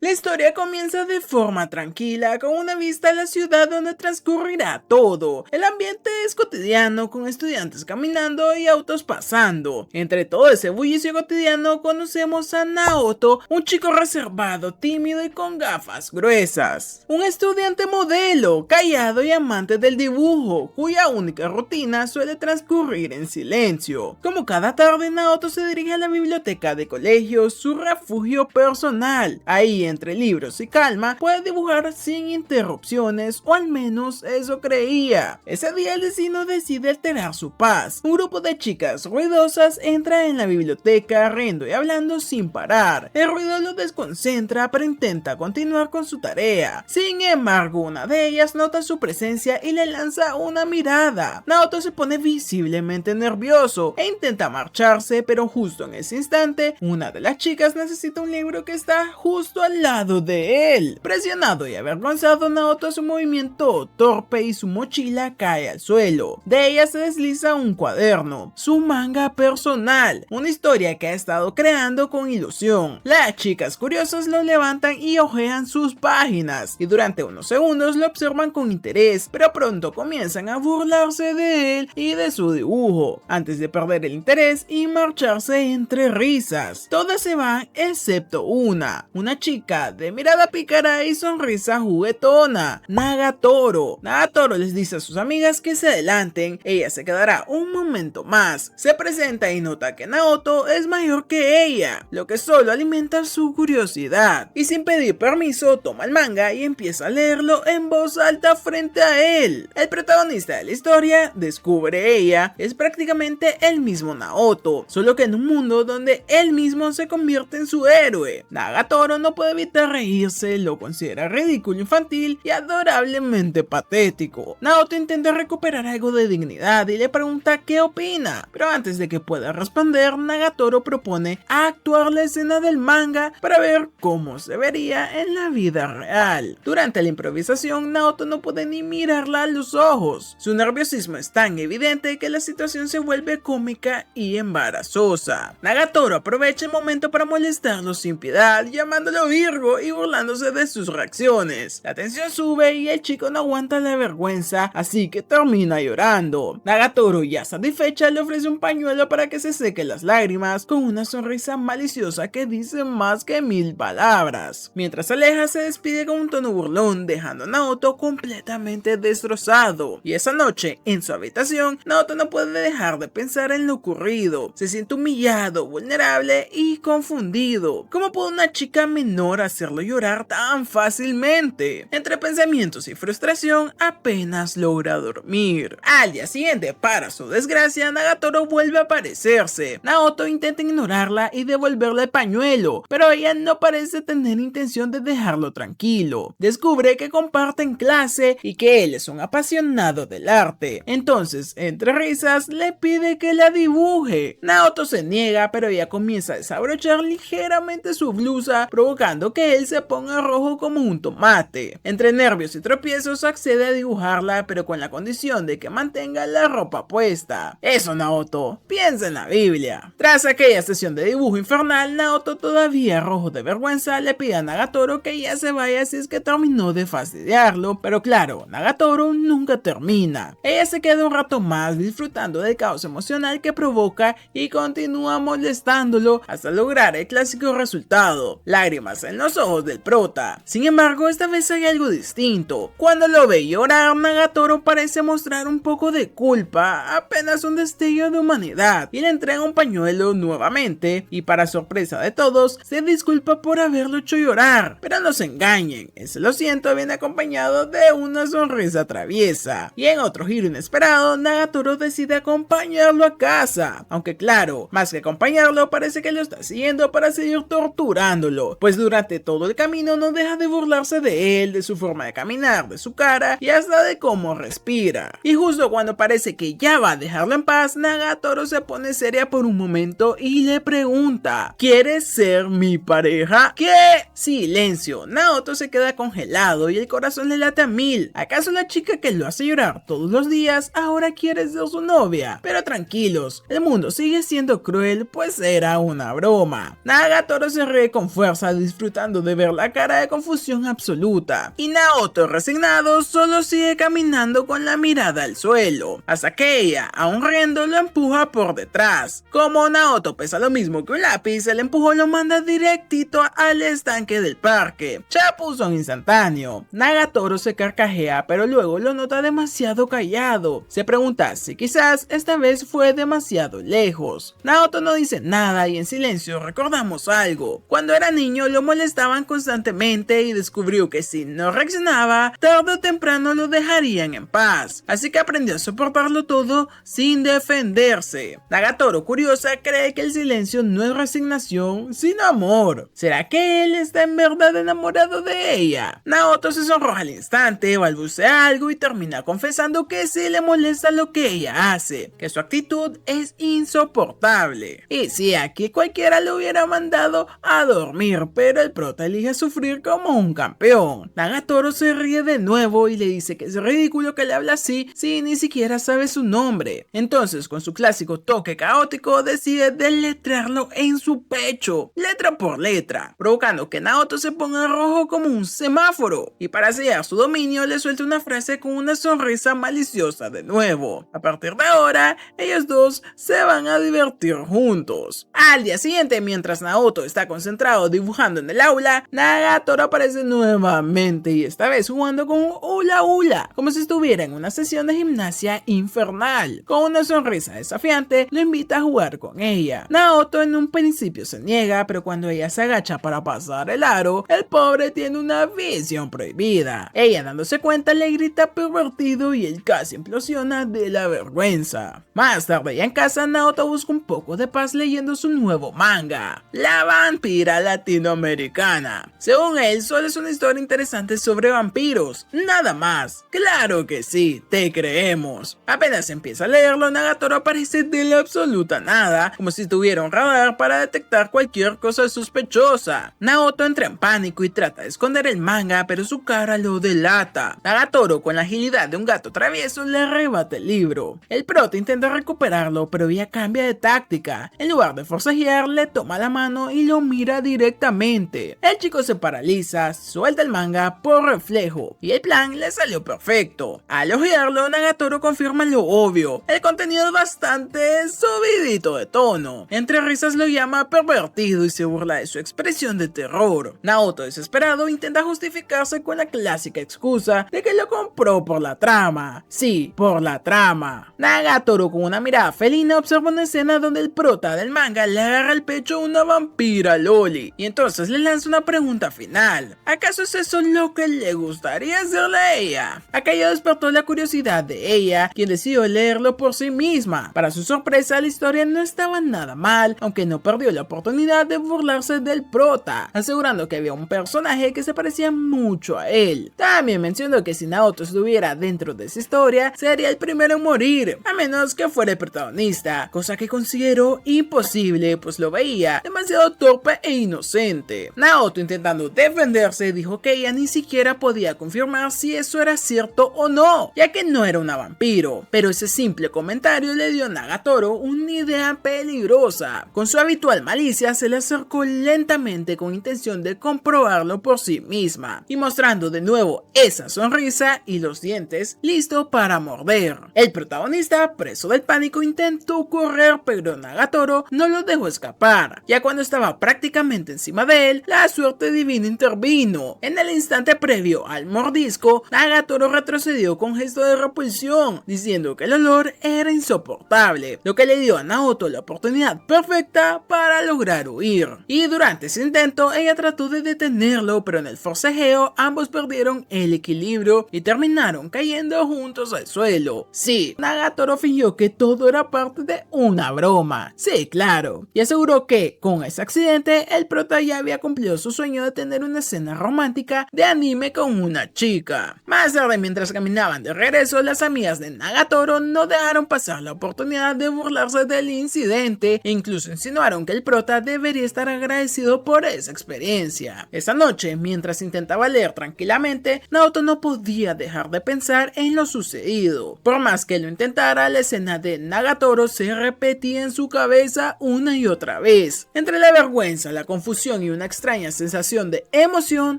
La historia comienza de forma tranquila, con una vista a la ciudad donde transcurrirá todo. El ambiente es cotidiano, con estudiantes caminando y autos pasando. Entre todo ese bullicio cotidiano conocemos a Naoto, un chico reservado, tímido y con gafas gruesas. Un estudiante modelo, callado y amante del dibujo, cuya única rutina suele transcurrir en silencio. Como cada tarde, Naoto se dirige a la biblioteca de colegio, su refugio personal. Ahí, entre libros y calma, puede dibujar sin interrupciones, o al menos eso creía. Ese día el destino decide alterar su paz. Un grupo de chicas ruidosas entra en la biblioteca riendo y hablando sin parar. El ruido lo desconcentra, pero intenta continuar con su tarea. Sin embargo, una de ellas nota su presencia y le lanza una mirada. Naoto se pone visiblemente nervioso e intenta marcharse, pero justo en ese instante, una de las chicas necesita un libro que está justo al lado de él. Presionado y avergonzado, Naoto hace un movimiento torpe y su mochila cae al suelo. De ella se desliza un cuaderno, su manga personal, una historia que ha estado creando con ilusión. Las chicas curiosas lo levantan y hojean sus páginas, y durante unos segundos lo observan con interés, pero pronto comienzan a burlarse de él y de su dibujo, antes de perder el interés y marcharse entre risas. Todas se van excepto una chica de mirada pícara y sonrisa juguetona, Nagatoro. Nagatoro les dice a sus amigas que se adelanten, ella se quedará un momento más. Se presenta y nota que Naoto es mayor que ella, lo que solo alimenta su curiosidad, y sin pedir permiso toma el manga y empieza a leerlo en voz alta frente a él. El protagonista de la historia, descubre ella, es prácticamente el mismo Naoto, solo que en un mundo donde él mismo se convierte en su héroe. Nagatoro no puede evitar reírse, lo considera ridículo, infantil y adorablemente patético. Naoto intenta recuperar algo de dignidad y le pregunta qué opina, pero antes de que pueda responder, Nagatoro propone actuar la escena del manga para ver cómo se vería en la vida real. Durante la improvisación, Naoto no puede ni mirarla a los ojos. Su nerviosismo es tan evidente que la situación se vuelve cómica y embarazosa. Nagatoro aprovecha el momento para molestarlo sin piedad, llamándolo Virgo y burlándose de sus reacciones. La tensión sube y el chico no aguanta la vergüenza, así que termina llorando. Nagatoro, ya satisfecha, le ofrece un pañuelo para que se seque las lágrimas, con una sonrisa maliciosa que dice más que 1000 palabras. Mientras se aleja, se despide con un tono burlón, dejando a Naoto completamente destrozado. Y esa noche, en su habitación, Naoto no puede dejar de pensar en lo ocurrido. Se siente humillado, vulnerable y confundido. ¿Cómo puede una chica menor hacerlo llorar tan fácilmente? Entre pensamientos y frustración, apenas logra dormir. Al día siguiente, para su desgracia, Nagatoro vuelve a aparecerse. Naoto intenta ignorarla y devolverle el pañuelo, pero ella no parece tener intención de dejarlo tranquilo. Descubre que comparten clase y que él es un apasionado del arte. Entonces, entre risas, le pide que la dibuje. Naoto se niega, pero ella comienza a desabrochar ligeramente su blusa, provocando que él se ponga rojo como un tomate. Entre nervios y tropiezos accede a dibujarla, pero con la condición de que mantenga la ropa puesta. Eso, Naoto, piensa en la Biblia. Tras aquella sesión de dibujo infernal, Naoto, todavía rojo de vergüenza, le pide a Nagatoro que ya se vaya si es que terminó de fastidiarlo, pero claro, Nagatoro nunca termina. Ella se queda un rato más disfrutando del caos emocional que provoca y continúa molestándolo hasta lograr el clásico resultado, lágrimas en los ojos del prota. Sin embargo, esta vez hay algo distinto. Cuando lo ve llorar, Nagatoro parece mostrar un poco de culpa, apenas un destello de humanidad, y le entrega un pañuelo nuevamente, y para sorpresa de todos, se disculpa por haberlo hecho llorar. Pero no se engañen, ese lo siento viene acompañado de una sonrisa traviesa. Y en otro giro inesperado, Nagatoro decide acompañarlo a casa, aunque claro, más que acompañarlo, parece que lo está haciendo para seguir torturándolo, pues durante todo el camino no deja de burlarse de él, de su forma de caminar, de su cara y hasta de cómo respira. Y justo cuando parece que ya va a dejarlo en paz, Nagatoro se pone seria por un momento y le pregunta: ¿quieres ser mi pareja? ¿Qué? Silencio. Naoto se queda congelado y el corazón le late a 1000. ¿Acaso la chica que lo hace llorar todos los días ahora quiere ser su novia? Pero tranquilos, el mundo sigue siendo cruel, pues era una broma. Nagatoro se ríe con fuerza, disfrutando disfrutando de ver la cara de confusión absoluta. Y Naoto, resignado, solo sigue caminando con la mirada al suelo, hasta que ella, aún riendo, lo empuja por detrás. Como Naoto pesa lo mismo que un lápiz, el empujón lo manda directito al estanque del parque. Chapuzón instantáneo. Nagatoro se carcajea, pero luego lo nota demasiado callado. Se pregunta si quizás esta vez fue demasiado lejos. Naoto no dice nada y en silencio recordamos algo. Cuando era niño lo molestaban constantemente y descubrió que si no reaccionaba, tarde o temprano lo dejarían en paz. Así que aprendió a soportarlo todo sin defenderse. Nagatoro, curiosa, cree que el silencio no es resignación, sino amor. ¿Será que él está en verdad enamorado de ella? Naoto se sonroja al instante, balbucea algo y termina confesando que sí le molesta lo que ella hace, que su actitud es insoportable. Y sí, aquí cualquiera lo hubiera mandado a dormir, pero el prota elige sufrir como un campeón. Nagatoro se ríe de nuevo y le dice que es ridículo que le hable así si ni siquiera sabe su nombre. Entonces, con su clásico toque caótico, decide deletrearlo en su pecho, letra por letra, provocando que Naoto se ponga rojo como un semáforo. Y para sellar su dominio, le suelta una frase con una sonrisa maliciosa de nuevo. A partir de ahora, ellos dos se van a divertir juntos. Al día siguiente, mientras Naoto está concentrado dibujando en el aula, Nagatoro aparece nuevamente y esta vez jugando con un hula hula, como si estuviera en una sesión de gimnasia infernal. Con una sonrisa desafiante, lo invita a jugar con ella. Naoto en un principio se niega, pero cuando ella se agacha para pasar el aro, el pobre tiene una visión prohibida. Ella, dándose cuenta, le grita pervertido y él casi implosiona de la vergüenza. Más tarde, ya en casa, Naoto busca un poco de paz leyendo su nuevo manga, La vampira latinoamericana. Según él, solo es una historia interesante sobre vampiros, nada más. Claro que sí, te creemos. Apenas empieza a leerlo, Nagatoro aparece de la absoluta nada, como si tuviera un radar para detectar cualquier cosa sospechosa. Naoto entra en pánico y trata de esconder el manga, pero su cara lo delata. Nagatoro, con la agilidad de un gato travieso, le arrebata el libro. El prota intenta recuperarlo, pero ella cambia de táctica. En lugar de forcejear, le toma la mano y lo mira directamente. El chico se paraliza, suelta el manga por reflejo, y el plan le salió perfecto. Al ojearlo, Nagatoro confirma lo obvio. El contenido es bastante subidito de tono. Entre risas lo llama pervertido y se burla de su expresión de terror. Naoto, desesperado, intenta justificarse con la clásica excusa de que lo compró por la trama. Sí, por la trama. Nagatoro, con una mirada felina, observa una escena donde el prota del manga le agarra el pecho a una vampira loli y entonces le lanza una pregunta final. ¿Acaso es eso lo que le gustaría hacerle a ella? Aquello despertó la curiosidad de ella, quien decidió leerlo por sí misma. Para su sorpresa, la historia no estaba nada mal, aunque no perdió la oportunidad de burlarse del prota, asegurando que había un personaje que se parecía mucho a él. También mencionó que si Naoto estuviera dentro de esa historia, sería el primero en morir, a menos que fuera el protagonista, cosa que consideró imposible, pues lo veía demasiado torpe e inocente. Naoto, intentando defenderse, dijo que ella ni siquiera podía confirmar si eso era cierto o no, ya que no era una vampiro, pero ese simple comentario le dio a Nagatoro una idea peligrosa. Con su habitual malicia, se le acercó lentamente con intención de comprobarlo por sí misma, y mostrando de nuevo esa sonrisa y los dientes, listo para morder. El protagonista, preso del pánico, intentó correr, pero Nagatoro no lo dejó escapar. Ya cuando estaba prácticamente encima de él, la suerte divina intervino. En el instante previo al mordisco, Nagatoro retrocedió con gesto de repulsión, diciendo que el olor era insoportable, lo que le dio a Naoto la oportunidad perfecta para lograr huir. Y durante ese intento, ella trató de detenerlo, pero en el forcejeo ambos perdieron el equilibrio y terminaron cayendo juntos al suelo. Sí, Nagatoro fingió que todo era parte de una broma. Sí, claro. Y aseguró que, con ese accidente, el prota ya había cumplido su sueño de tener una escena romántica de anime con una chica. Más tarde, mientras caminaban de regreso, las amigas de Nagatoro no dejaron pasar la oportunidad de burlarse del incidente e incluso insinuaron que el prota debería estar agradecido por esa experiencia. Esa noche, mientras intentaba leer tranquilamente, Naoto no podía dejar de pensar en lo sucedido. Por más que lo intentara, la escena de Nagatoro se repetía en su cabeza una y otra vez. Entre la vergüenza, la confusión y una extraña extraña sensación de emoción,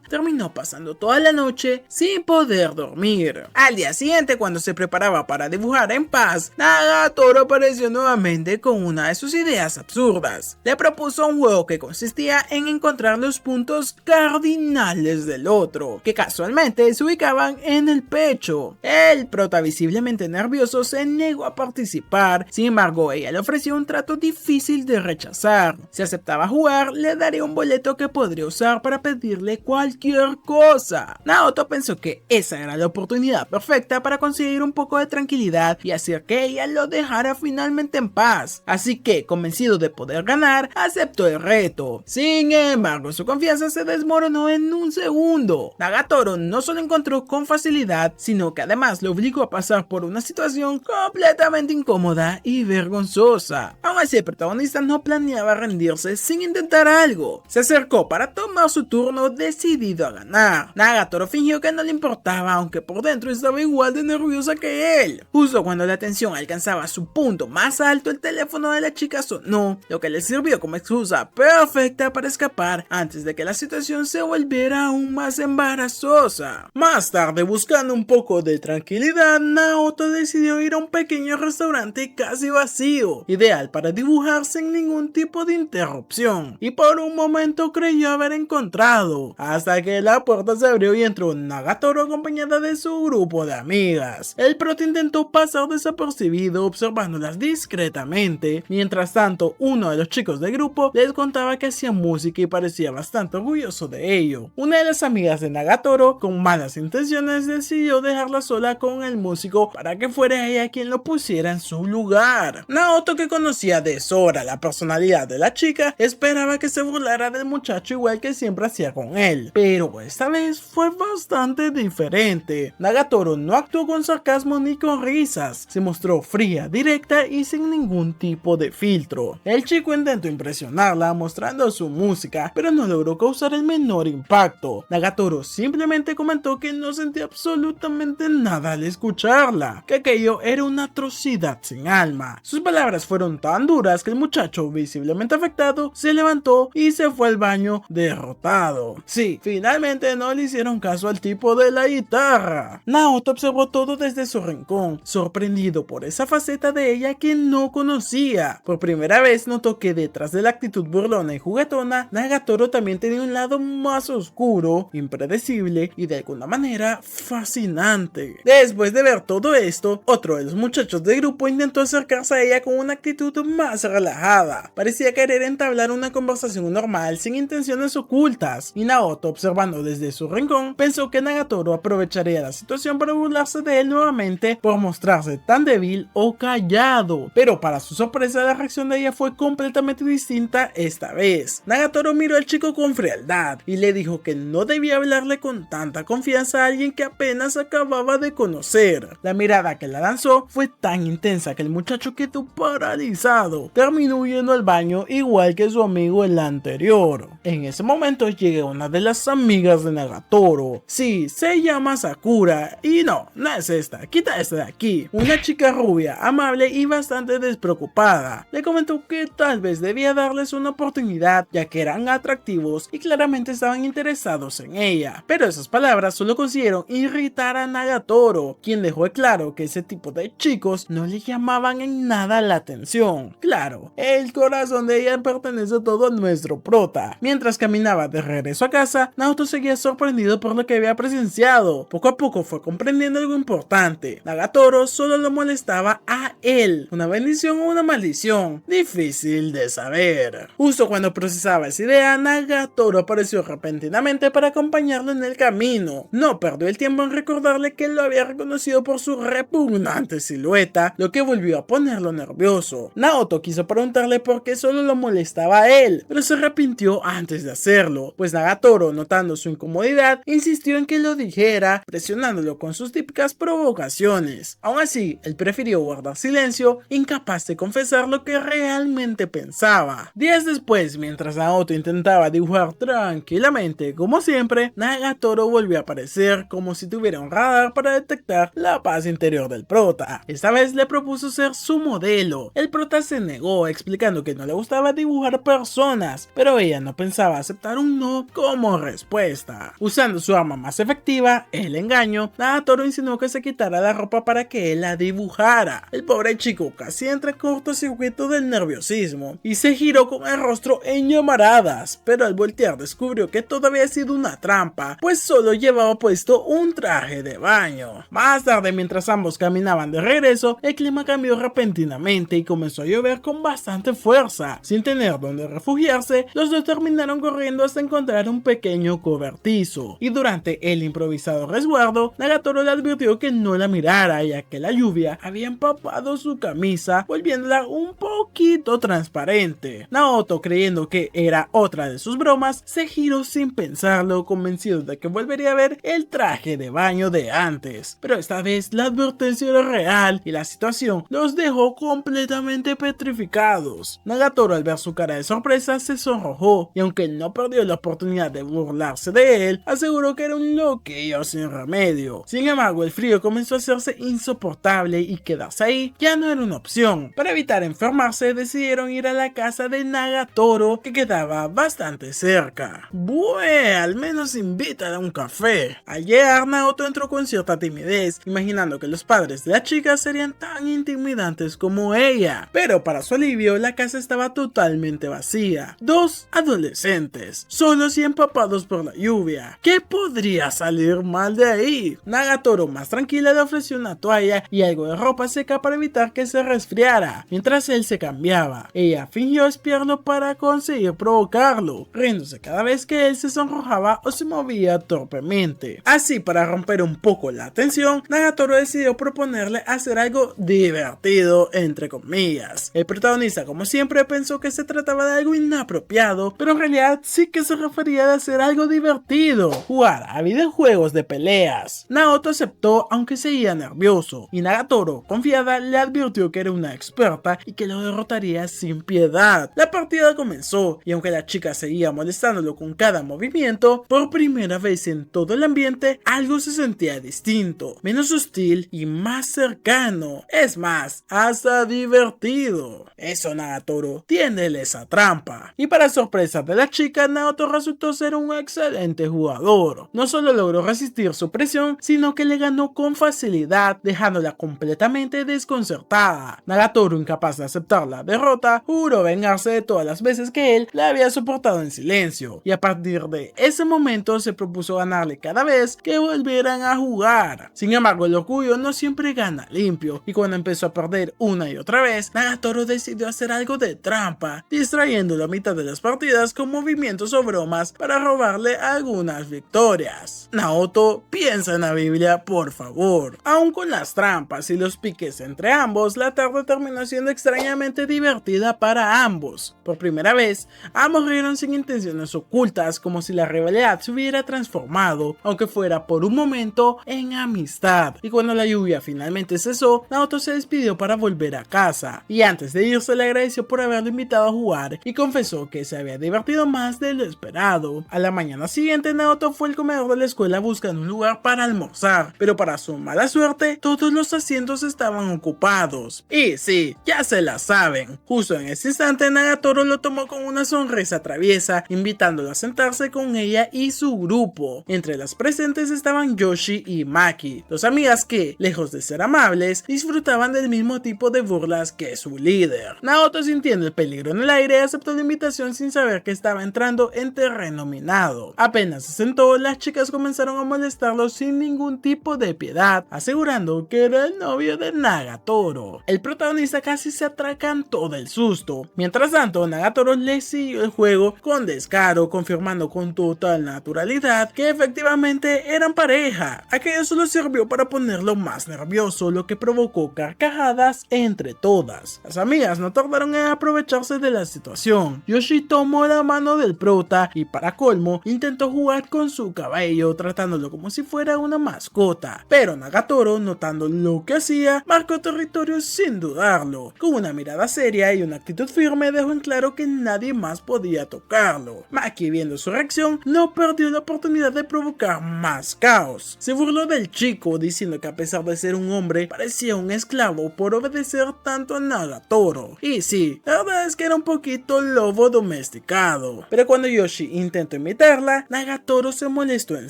terminó pasando toda la noche sin poder dormir. Al día siguiente, cuando se preparaba para dibujar en paz, Nagatoro apareció nuevamente con una de sus ideas absurdas. Le propuso un juego que consistía en encontrar los puntos cardinales del otro, que casualmente se ubicaban en el pecho. El prota, visiblemente nervioso, se negó a participar. Sin embargo, ella le ofreció un trato difícil de rechazar. Si aceptaba jugar, le daría un boleto que podría usar para pedirle cualquier cosa. Naoto pensó que esa era la oportunidad perfecta para conseguir un poco de tranquilidad y hacer que ella lo dejara finalmente en paz. Así que, convencido de poder ganar, aceptó el reto. Sin embargo, su confianza se desmoronó en un segundo. Nagatoro no solo encontró con facilidad, sino que además lo obligó a pasar por una situación completamente incómoda y vergonzosa. Aún así, el protagonista no planeaba rendirse sin intentar algo. Se acercó para tomar su turno, decidido a ganar. Nagatoro fingió que no le importaba, aunque por dentro estaba igual de nerviosa que él. Justo cuando la tensión alcanzaba su punto más alto, el teléfono de la chica sonó, lo que le sirvió como excusa perfecta para escapar antes de que la situación se volviera aún más embarazosa. Más tarde, buscando un poco de tranquilidad, Naoto decidió ir a un pequeño restaurante casi vacío, ideal para dibujar sin ningún tipo de interrupción, y por un momento creyó haber encontrado, hasta que la puerta se abrió y entró Nagatoro acompañada de su grupo de amigas. El prota intentó pasar desapercibido observándolas discretamente. Mientras tanto, uno de los chicos del grupo les contaba que hacía música y parecía bastante orgulloso de ello. Una de las amigas de Nagatoro, con malas intenciones, decidió dejarla sola con el músico para que fuera ella quien lo pusiera en su lugar. Naoto, que conocía de sobra la personalidad de la chica, esperaba que se burlara del muchacho igual que siempre hacía con él, pero esta vez fue bastante diferente. Nagatoro no actuó con sarcasmo ni con risas, se mostró fría, directa y sin ningún tipo de filtro. El chico intentó impresionarla mostrando su música, pero no logró causar el menor impacto. Nagatoro simplemente comentó que no sentía absolutamente nada al escucharla, que aquello era una atrocidad sin alma. Sus palabras fueron tan duras que el muchacho, visiblemente afectado, se levantó y se fue al baño derrotado. Sí, finalmente no le hicieron caso al tipo de la guitarra. Naoto observó todo desde su rincón, sorprendido por esa faceta de ella que no conocía. Por primera vez notó que detrás de la actitud burlona y juguetona, Nagatoro también tenía un lado más oscuro, impredecible y de alguna manera fascinante. Después de ver todo esto, otro de los muchachos del grupo intentó acercarse a ella con una actitud más relajada. Parecía querer entablar una conversación normal sin intenciones ocultas, y Naoto, observando desde su rincón, pensó que Nagatoro aprovecharía la situación para burlarse de él nuevamente por mostrarse tan débil o callado. Pero para su sorpresa, la reacción de ella fue completamente distinta esta vez. Nagatoro miró al chico con frialdad y le dijo que no debía hablarle con tanta confianza a alguien que apenas acababa de conocer. La mirada que la lanzó fue tan intensa que el muchacho quedó paralizado. Terminó yendo al baño igual que su amigo el anterior. En ese momento llega una de las amigas de Nagatoro. Sí, se llama Sakura y no es esta, quita esta de aquí. Una chica rubia, amable y bastante despreocupada. Le comentó que tal vez debía darles una oportunidad, ya que eran atractivos y claramente estaban interesados en ella. Pero esas palabras solo consiguieron irritar a Nagatoro, quien dejó claro que ese tipo de chicos no le llamaban en nada la atención. Claro, el corazón de ella pertenece todo a nuestro prota. Mientras caminaba de regreso a casa, Naoto seguía sorprendido por lo que había presenciado. Poco a poco fue comprendiendo algo importante. Nagatoro solo lo molestaba a él. ¿Una bendición o una maldición? Difícil de saber. Justo cuando procesaba esa idea, Nagatoro apareció repentinamente para acompañarlo en el camino. No perdió el tiempo en recordarle que lo había reconocido por su repugnante silueta, lo que volvió a ponerlo nervioso. Naoto quiso preguntarle por qué solo lo molestaba a él, pero se arrepintió antes de hacerlo, pues Nagatoro, notando su incomodidad, insistió en que lo dijera, presionándolo con sus típicas provocaciones. Aún así, él prefirió guardar silencio, incapaz de confesar lo que realmente pensaba. Días después, mientras Naoto intentaba dibujar tranquilamente como siempre, Nagatoro volvió a aparecer como si tuviera un radar para detectar la paz interior del prota. Esta vez le propuso ser su modelo. El prota se negó, explicando que no le gustaba dibujar personas, pero ella no pensaba pensaba aceptar un no como respuesta. Usando su arma más efectiva, el engaño, Nagatoro insinuó que se quitara la ropa para que él la dibujara. El pobre chico casi entra en cortocircuito del nerviosismo y se giró con el rostro en llamaradas, pero al voltear descubrió que todo había sido una trampa, pues solo llevaba puesto un traje de baño. Más tarde, mientras ambos caminaban de regreso, el clima cambió repentinamente y comenzó a llover con bastante fuerza. Sin tener donde refugiarse, los dos terminaron corriendo hasta encontrar un pequeño cobertizo, y durante el improvisado resguardo, Nagatoro le advirtió que no la mirara, ya que la lluvia había empapado su camisa, volviéndola un poquito transparente. Naoto, creyendo que era otra de sus bromas, se giró sin pensarlo, convencido de que volvería a ver el traje de baño de antes. Pero esta vez la advertencia era real y la situación los dejó completamente petrificados. Nagatoro, al ver su cara de sorpresa, se sonrojó, y aunque no perdió la oportunidad de burlarse de él, aseguró que era un loquillo sin remedio. Sin embargo, el frío comenzó a hacerse insoportable y quedarse ahí ya no era una opción. Para evitar enfermarse, decidieron ir a la casa de Nagatoro, que quedaba bastante cerca. Bueno, al menos invítala a un café. Al llegar, Naoto entró con cierta timidez, imaginando que los padres de la chica serían tan intimidantes como ella. Pero para su alivio, la casa estaba totalmente vacía. Dos adolescentes, solos y empapados por la lluvia. ¿Qué podría salir mal de ahí? Nagatoro, más tranquila, le ofreció una toalla y algo de ropa seca para evitar que se resfriara, mientras él se cambiaba. Ella fingió espiarlo para conseguir provocarlo, riéndose cada vez que él se sonrojaba o se movía torpemente. Así, para romper un poco la tensión, Nagatoro decidió proponerle hacer algo divertido, entre comillas. El protagonista, como siempre, pensó que se trataba de algo inapropiado, pero en realidad sí que se refería a hacer algo divertido: jugar a videojuegos de peleas. Naoto aceptó, aunque seguía nervioso, y Nagatoro, confiada, le advirtió que era una experta y que lo derrotaría sin piedad. La partida comenzó, y aunque la chica seguía molestándolo con cada movimiento, por primera vez en todo el ambiente algo se sentía distinto, menos hostil y más cercano. Es más, hasta divertido. Eso, Nagatoro, tiéndele esa trampa. Y para sorpresa de la chica, Naoto resultó ser un excelente jugador. No solo logró resistir su presión, sino que le ganó con facilidad, dejándola completamente desconcertada. Nagatoro, incapaz de aceptar la derrota, juró vengarse de todas las veces que él la había soportado en silencio, y a partir de ese momento se propuso ganarle cada vez que volvieran a jugar. Sin embargo, el orgullo no siempre gana limpio, y cuando empezó a perder una y otra vez, Nagatoro decidió hacer algo de trampa, distrayéndolo a mitad de las partidas con movimientos o bromas para robarle algunas victorias. Naoto, piensa en la Biblia, por favor. Aún con las trampas y los piques entre ambos, la tarde terminó siendo extrañamente divertida para ambos. Por primera vez, ambos rieron sin intenciones ocultas, como si la rivalidad se hubiera transformado, aunque fuera por un momento, en amistad. Y cuando la lluvia finalmente cesó, Naoto se despidió para volver a casa, y antes de irse le agradeció por haberlo invitado a jugar y confesó que se había divertido más de lo esperado. A la mañana siguiente, Naoto fue al comedor de la escuela buscando un lugar para almorzar, pero para su mala suerte, todos los asientos estaban ocupados. Y sí, ya se la saben. Justo en ese instante, Nagatoro lo tomó con una sonrisa traviesa, invitándolo a sentarse con ella y su grupo. Entre las presentes estaban Yoshi y Maki, dos amigas que, lejos de ser amables, disfrutaban del mismo tipo de burlas que su líder. Naoto, sintiendo el peligro en el aire, aceptó la invitación sin saber que estaba entrando en terreno minado. Apenas se sentó, las chicas comenzaron a molestarlo sin ningún tipo de piedad, asegurando que era el novio de Nagatoro. El protagonista casi se atragantó del susto. Mientras tanto, Nagatoro le siguió el juego con descaro, confirmando con total naturalidad que efectivamente eran pareja. Aquello solo sirvió para ponerlo más nervioso, lo que provocó carcajadas entre todas. Las amigas no tardaron en aprovecharse de la situación. Yoshi tomó la mano del prota y, para colmo, intentó jugar con su cabello, tratándolo como si fuera una mascota. Pero Nagatoro, notando lo que hacía, marcó territorio sin dudarlo. Con una mirada seria y una actitud firme, dejó en claro que nadie más podía tocarlo. Maki, viendo su reacción, no perdió la oportunidad de provocar más caos. Se burló del chico, diciendo que a pesar de ser un hombre, parecía un esclavo por obedecer tanto a Nagatoro. Y sí, la verdad es que era un poquito lobo domesticado. enfadado. Pero cuando Yoshi intentó imitarla, Nagatoro se molestó en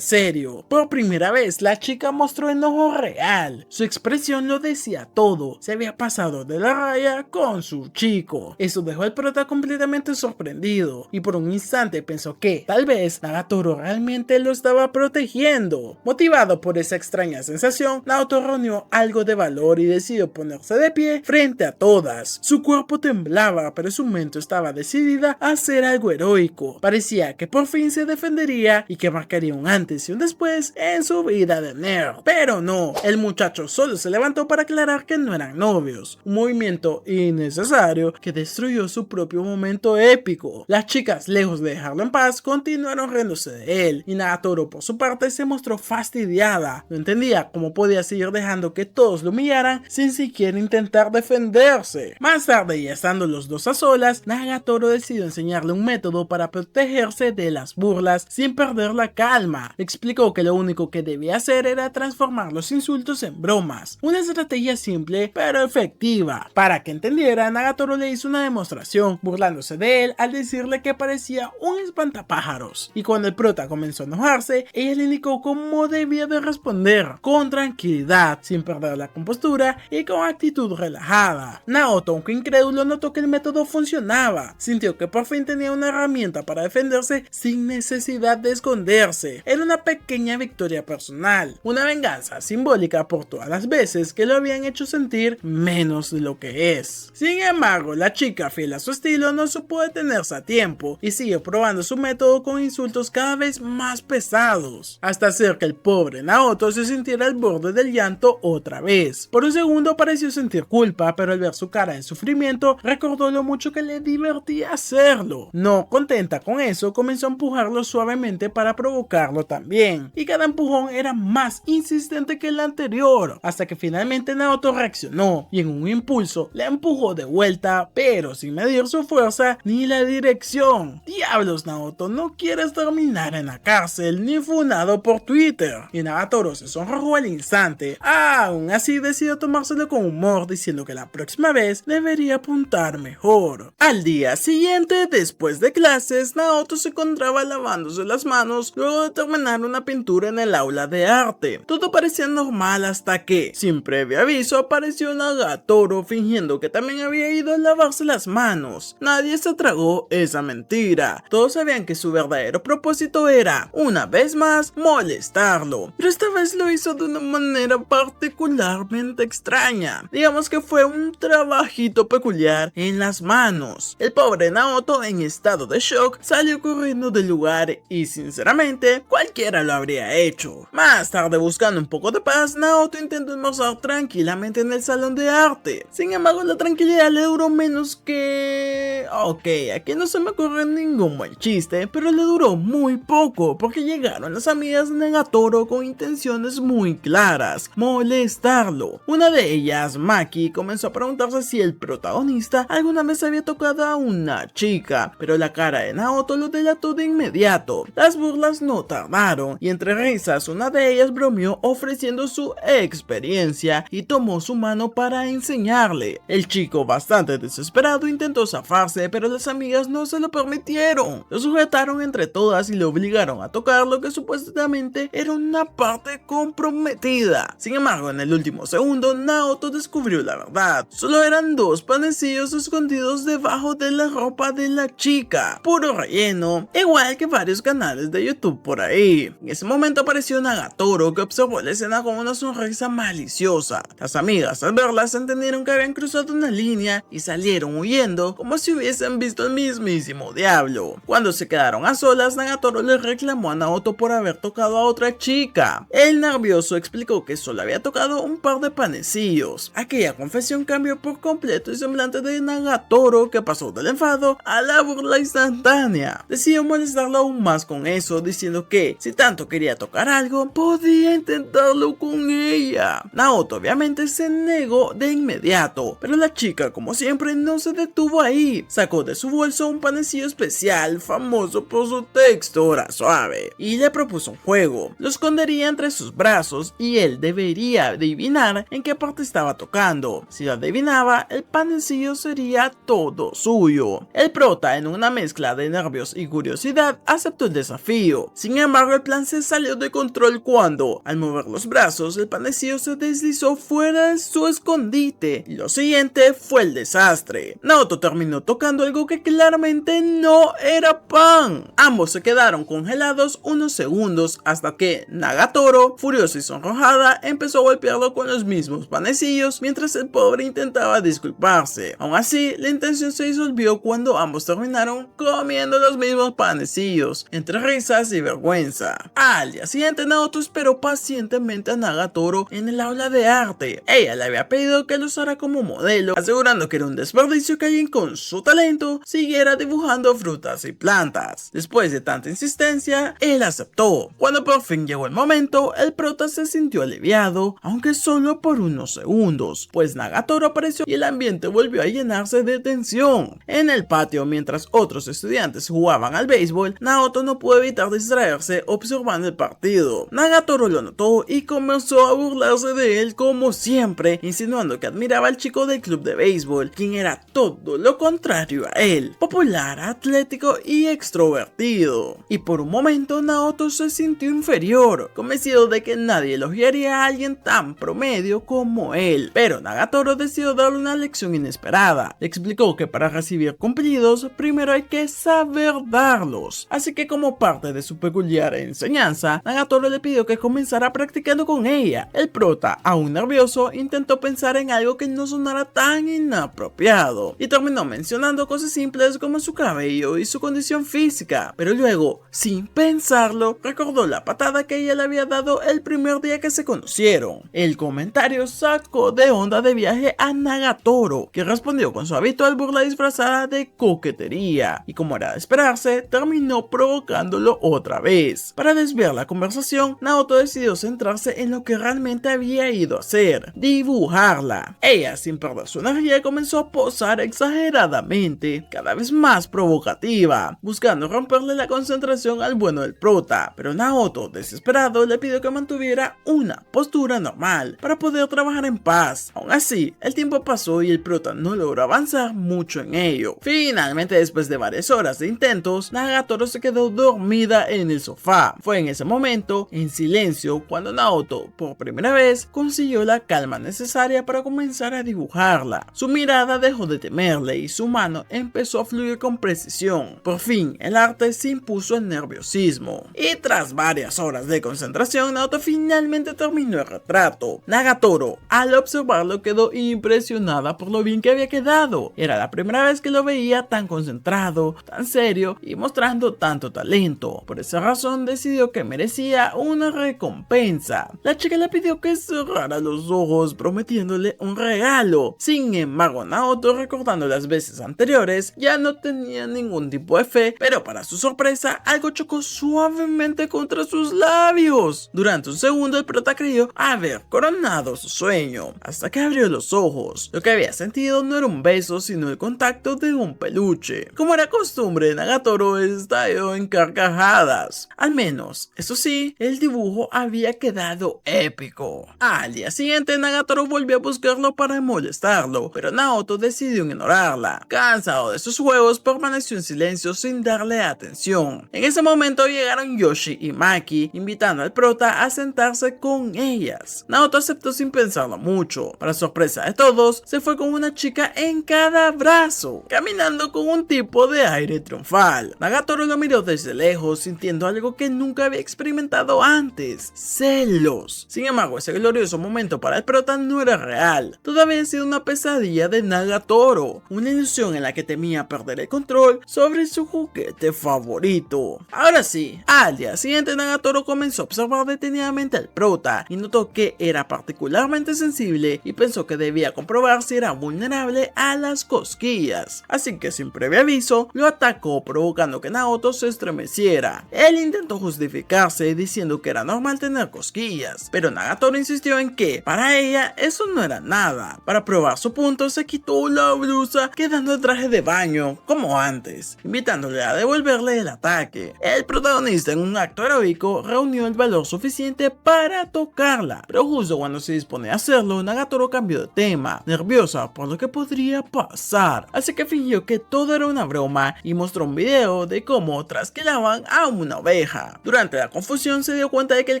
serio. Por primera vez, la chica mostró enojo real. Su expresión lo decía todo. Se había pasado de la raya con su chico. Eso dejó al prota completamente sorprendido, y por un instante pensó que tal vez Nagatoro realmente lo estaba protegiendo. Motivado por esa extraña sensación, Naoto reunió algo de valor y decidió ponerse de pie frente a todas. Su cuerpo temblaba, pero su mente estaba decidida a hacer algo heroico. Parecía que por fin se defendería y que marcaría un antes y un después en su vida de nerd. Pero no, el muchacho solo se levantó para aclarar que no eran novios. Un movimiento innecesario que destruyó su propio momento épico. Las chicas, lejos de dejarlo en paz, continuaron riéndose de él, y Nagatoro por su parte se mostró fastidiada. No entendía cómo podía seguir dejando que todos lo humillaran sin siquiera intentar defenderse. Más tarde, ya estando los dos a solas, Nagatoro decidió enseñarle un método para protegerse de las burlas sin perder la calma. Le explicó que lo único que debía hacer era transformar los insultos en bromas. Una estrategia simple pero efectiva. Para que entendiera, Nagatoro le hizo una demostración, burlándose de él al decirle que parecía un espantapájaros. Y cuando el prota comenzó a enojarse, ella le indicó cómo debía de responder, con tranquilidad, sin perder la compostura y con actitud relajada. Naoto, aunque incrédulo, notó que el método funcionaba. Sintió que por fin tenía una herramienta para defenderse sin necesidad de esconderse. Era una pequeña victoria personal, una venganza simbólica por todas las veces que lo habían hecho sentir menos de lo que es. Sin embargo, la chica, fiel a su estilo, no supo detenerse a tiempo y siguió probando su método con insultos cada vez más pesados, hasta hacer que el pobre Naoto se sintiera al borde del llanto otra vez. Por un segundo pareció sentir culpa, pero al ver su cara de sufrimiento, recordó lo mucho que le divertía hacerlo. No contenta con eso, comenzó a empujarlo suavemente para provocarlo también, y cada empujón era más insistente que el anterior, hasta que finalmente Naoto reaccionó y en un impulso le empujó de vuelta, pero sin medir su fuerza ni la dirección. Diablos, Naoto, no quieres terminar en la cárcel ni funado por Twitter. Y Nagatoro se sonrojó al instante. Aún así decidió tomárselo con humor, diciendo que la próxima vez debería apuntar mejor. Al día siguiente, después de clases, Naoto se encontraba lavándose las manos luego de terminar una pintura en el aula de arte. Todo parecía normal hasta que, sin previo aviso, apareció Nagatoro fingiendo que también había ido a lavarse las manos. Nadie se tragó esa mentira. Todos sabían que su verdadero propósito era, una vez más, molestarlo. Pero esta vez lo hizo de una manera particularmente extraña. Digamos que fue un trabajito peculiar en las manos. El pobre Naoto, en estado de shock, salió corriendo del lugar y, sinceramente, cualquiera lo habría hecho. Más tarde, buscando un poco de paz, Naoto intentó almorzar tranquilamente en el salón de arte. Sin embargo, la tranquilidad le duró menos que... Ok, aquí no se me ocurre ningún buen chiste, pero le duró muy poco, porque llegaron las amigas de Nagatoro con intenciones muy claras: molestarlo. Una de ellas, Maki, comenzó a preguntarse si el protagonista alguna vez había tocado a una chica, pero la cara de Naoto lo delató de inmediato. Las burlas no tardaron, y entre risas una de ellas bromeó ofreciendo su experiencia y tomó su mano para enseñarle. El chico, bastante desesperado, intentó zafarse, pero las amigas no se lo permitieron. Lo sujetaron entre todas y lo obligaron a tocar lo que supuestamente era una parte comprometida. Sin embargo, en el último segundo, Naoto descubrió la verdad. Solo eran dos panecillos escondidos debajo de la ropa de la chica. Puro relleno, igual que varios canales de YouTube por ahí. En ese momento apareció Nagatoro, que observó la escena con una sonrisa maliciosa. Las amigas, al verlas, entendieron que habían cruzado una línea y salieron huyendo como si hubiesen visto al mismísimo diablo. Cuando se quedaron a solas, Nagatoro le reclamó a Naoto por haber tocado a otra chica. El nervioso explicó que solo había tocado un par de panecillos. Aquella confesión cambió por completo el semblante de Nagatoro, que pasó del enfado a la burla instantánea. Decidió molestarlo aún más con eso, diciendo que si tanto quería tocar algo, podía intentarlo con ella. Naoto obviamente se negó de inmediato, pero la chica, como siempre, no se detuvo ahí. Sacó de su bolso un panecillo especial famoso por su textura suave y le propuso un juego. Lo escondería entre sus brazos y él debería adivinar en qué parte estaba tocando. Si lo adivinaba, el panecillo sería todo suyo. El prota, en una mezcla de nervios y curiosidad, aceptó el desafío. Sin embargo, el plan se salió de control cuando, al mover los brazos, el panecillo se deslizó fuera de su escondite, y lo siguiente fue el desastre. Naoto terminó tocando algo que claramente no era pan. Ambos se quedaron congelados unos segundos hasta que Nagatoro, furiosa y sonrojada, empezó a golpearlo con los mismos panecillos mientras el pobre intentaba disculparse. Aún así, la intención se disolvió cuando ambos terminaron comiendo los mismos panecillos, entre risas y vergüenza. Al día siguiente, Naoto esperó pacientemente a Nagatoro en el aula de arte. Ella le había pedido que lo usara como modelo, asegurando que era un desperdicio que alguien con su talento siguiera dibujando frutas y plantas. Después de tanta insistencia, él aceptó. Cuando por fin llegó el momento, el prota se sintió aliviado, aunque solo por unos segundos, pues Nagatoro apareció y el ambiente volvió a llenarse de tensión. En el patio, mientras otros estudiantes jugaban al béisbol, Naoto no pudo evitar distraerse observando el partido. Nagatoro lo notó y comenzó a burlarse de él como siempre, insinuando que admiraba al chico del club de béisbol, quien era todo lo contrario a él, popular, atlético y extrovertido. Y por un momento Naoto se sintió inferior, convencido de que nadie elogiaría a alguien tan promedio como él. Pero Nagatoro decidió darle una lección inesperada. Le explicó que para recibir cumplidos, primero hay que saber darlos. Así que como parte de su peculiar enseñanza, Nagatoro le pidió que comenzara practicando con ella. El prota, aún nervioso, intentó pensar en algo que no sonara tan inapropiado y terminó mencionando cosas simples como su cabello y su condición física, pero luego, sin pensarlo, recordó la patada que ella le había dado el primer día que se conocieron. El comentario sacó de onda de viaje a Nagatoro, que respondió con su habitual burla disfrazada de coquetería, y como era de esperarse, terminó provocándolo otra vez. Para desviar la conversación, Naoto decidió centrarse en lo que realmente había ido a hacer: dibujarla. Ella, sin perder su energía, comenzó a posar exageradamente, cada vez más provocativa, buscando romperle la concentración al bueno del prota, pero Naoto, desesperado, le pidió que mantuviera una postura normal para poder trabajar en paz. Aún así, el tiempo pasó y el prota no logró avanzar mucho en ello. Finalmente, después de varias horas de intentos, Nagatoro se quedó dormida en el sofá. Fue en ese momento, en silencio, cuando Naoto, por primera vez, consiguió la calma necesaria para comenzar a dibujarla. Su mirada dejó de temerle y su mano empezó a fluir con precisión. Por fin, el arte se impuso el nerviosismo. Y tras varias horas de concentración, Naoto finalmente terminó el retrato. Nagatoro, al observarlo, quedó impresionada por lo bien que había quedado. Era la primera vez que lo veía tan concentrado, tan serio y mostrando tanto talento. Por esa razón decidió que merecía una recompensa. La chica le pidió que cerrara los ojos, prometiéndole un regalo. Sin embargo, Naoto, recordando las veces anteriores, ya no tenía ningún tipo de fe, pero para su sorpresa, algo chocó suavemente contra sus labios. Durante un segundo, el prota creyó haber coronado su sueño, hasta que abrió los ojos. Lo que había sentido no era un beso, sino el contacto de un peluche. Como era costumbre, Nagatoro estalló en carcajadas. Al menos, eso sí, el dibujo había quedado épico. Al día siguiente, Nagatoro volvió a buscarlo para molestarlo, pero Naoto decidió ignorarla. Cansado de sus juegos, permaneció en silencio sin darle atención. En ese momento llegaron Yoshi y Maki, invitando al prota a sentarse con ellas. Naoto aceptó sin pensarlo mucho. Para sorpresa de todos, se fue con una chica en cada brazo, caminando con un tipo de aire triunfal. Nagatoro lo miró desde lejos, sintiendo algo que nunca había experimentado antes: celos. Sin embargo, ese glorioso momento para el prota no era real. Todo había sido una pesadilla de Nagatoro, una ilusión en la que temía perder el control sobre su juguete favorito. Ahora sí, al día siguiente, Nagatoro comenzó a observar detenidamente al prota y notó que era particularmente sensible y pensó que debía comprobar si era vulnerable a las cosquillas. Así que sin previo aviso, lo atacó, provocando que Naoto se estremeciera. Él intentó justificarse diciendo que era normal tener cosquillas, pero Nagatoro insistió en que para ella eso no era nada. Para probar su punto, se quitó la blusa, quedando el traje de baño como antes, invitándole a devolverle el ataque. El protagonista, en un acto heroico, reunió el valor suficiente para tocarla, pero justo cuando se dispone a hacerlo, Nagatoro cambió de tema, nerviosa por lo que podría pasar, así que fingió que todo era una broma broma y mostró un video de cómo trasquilaban a una oveja. Durante la confusión se dio cuenta de que el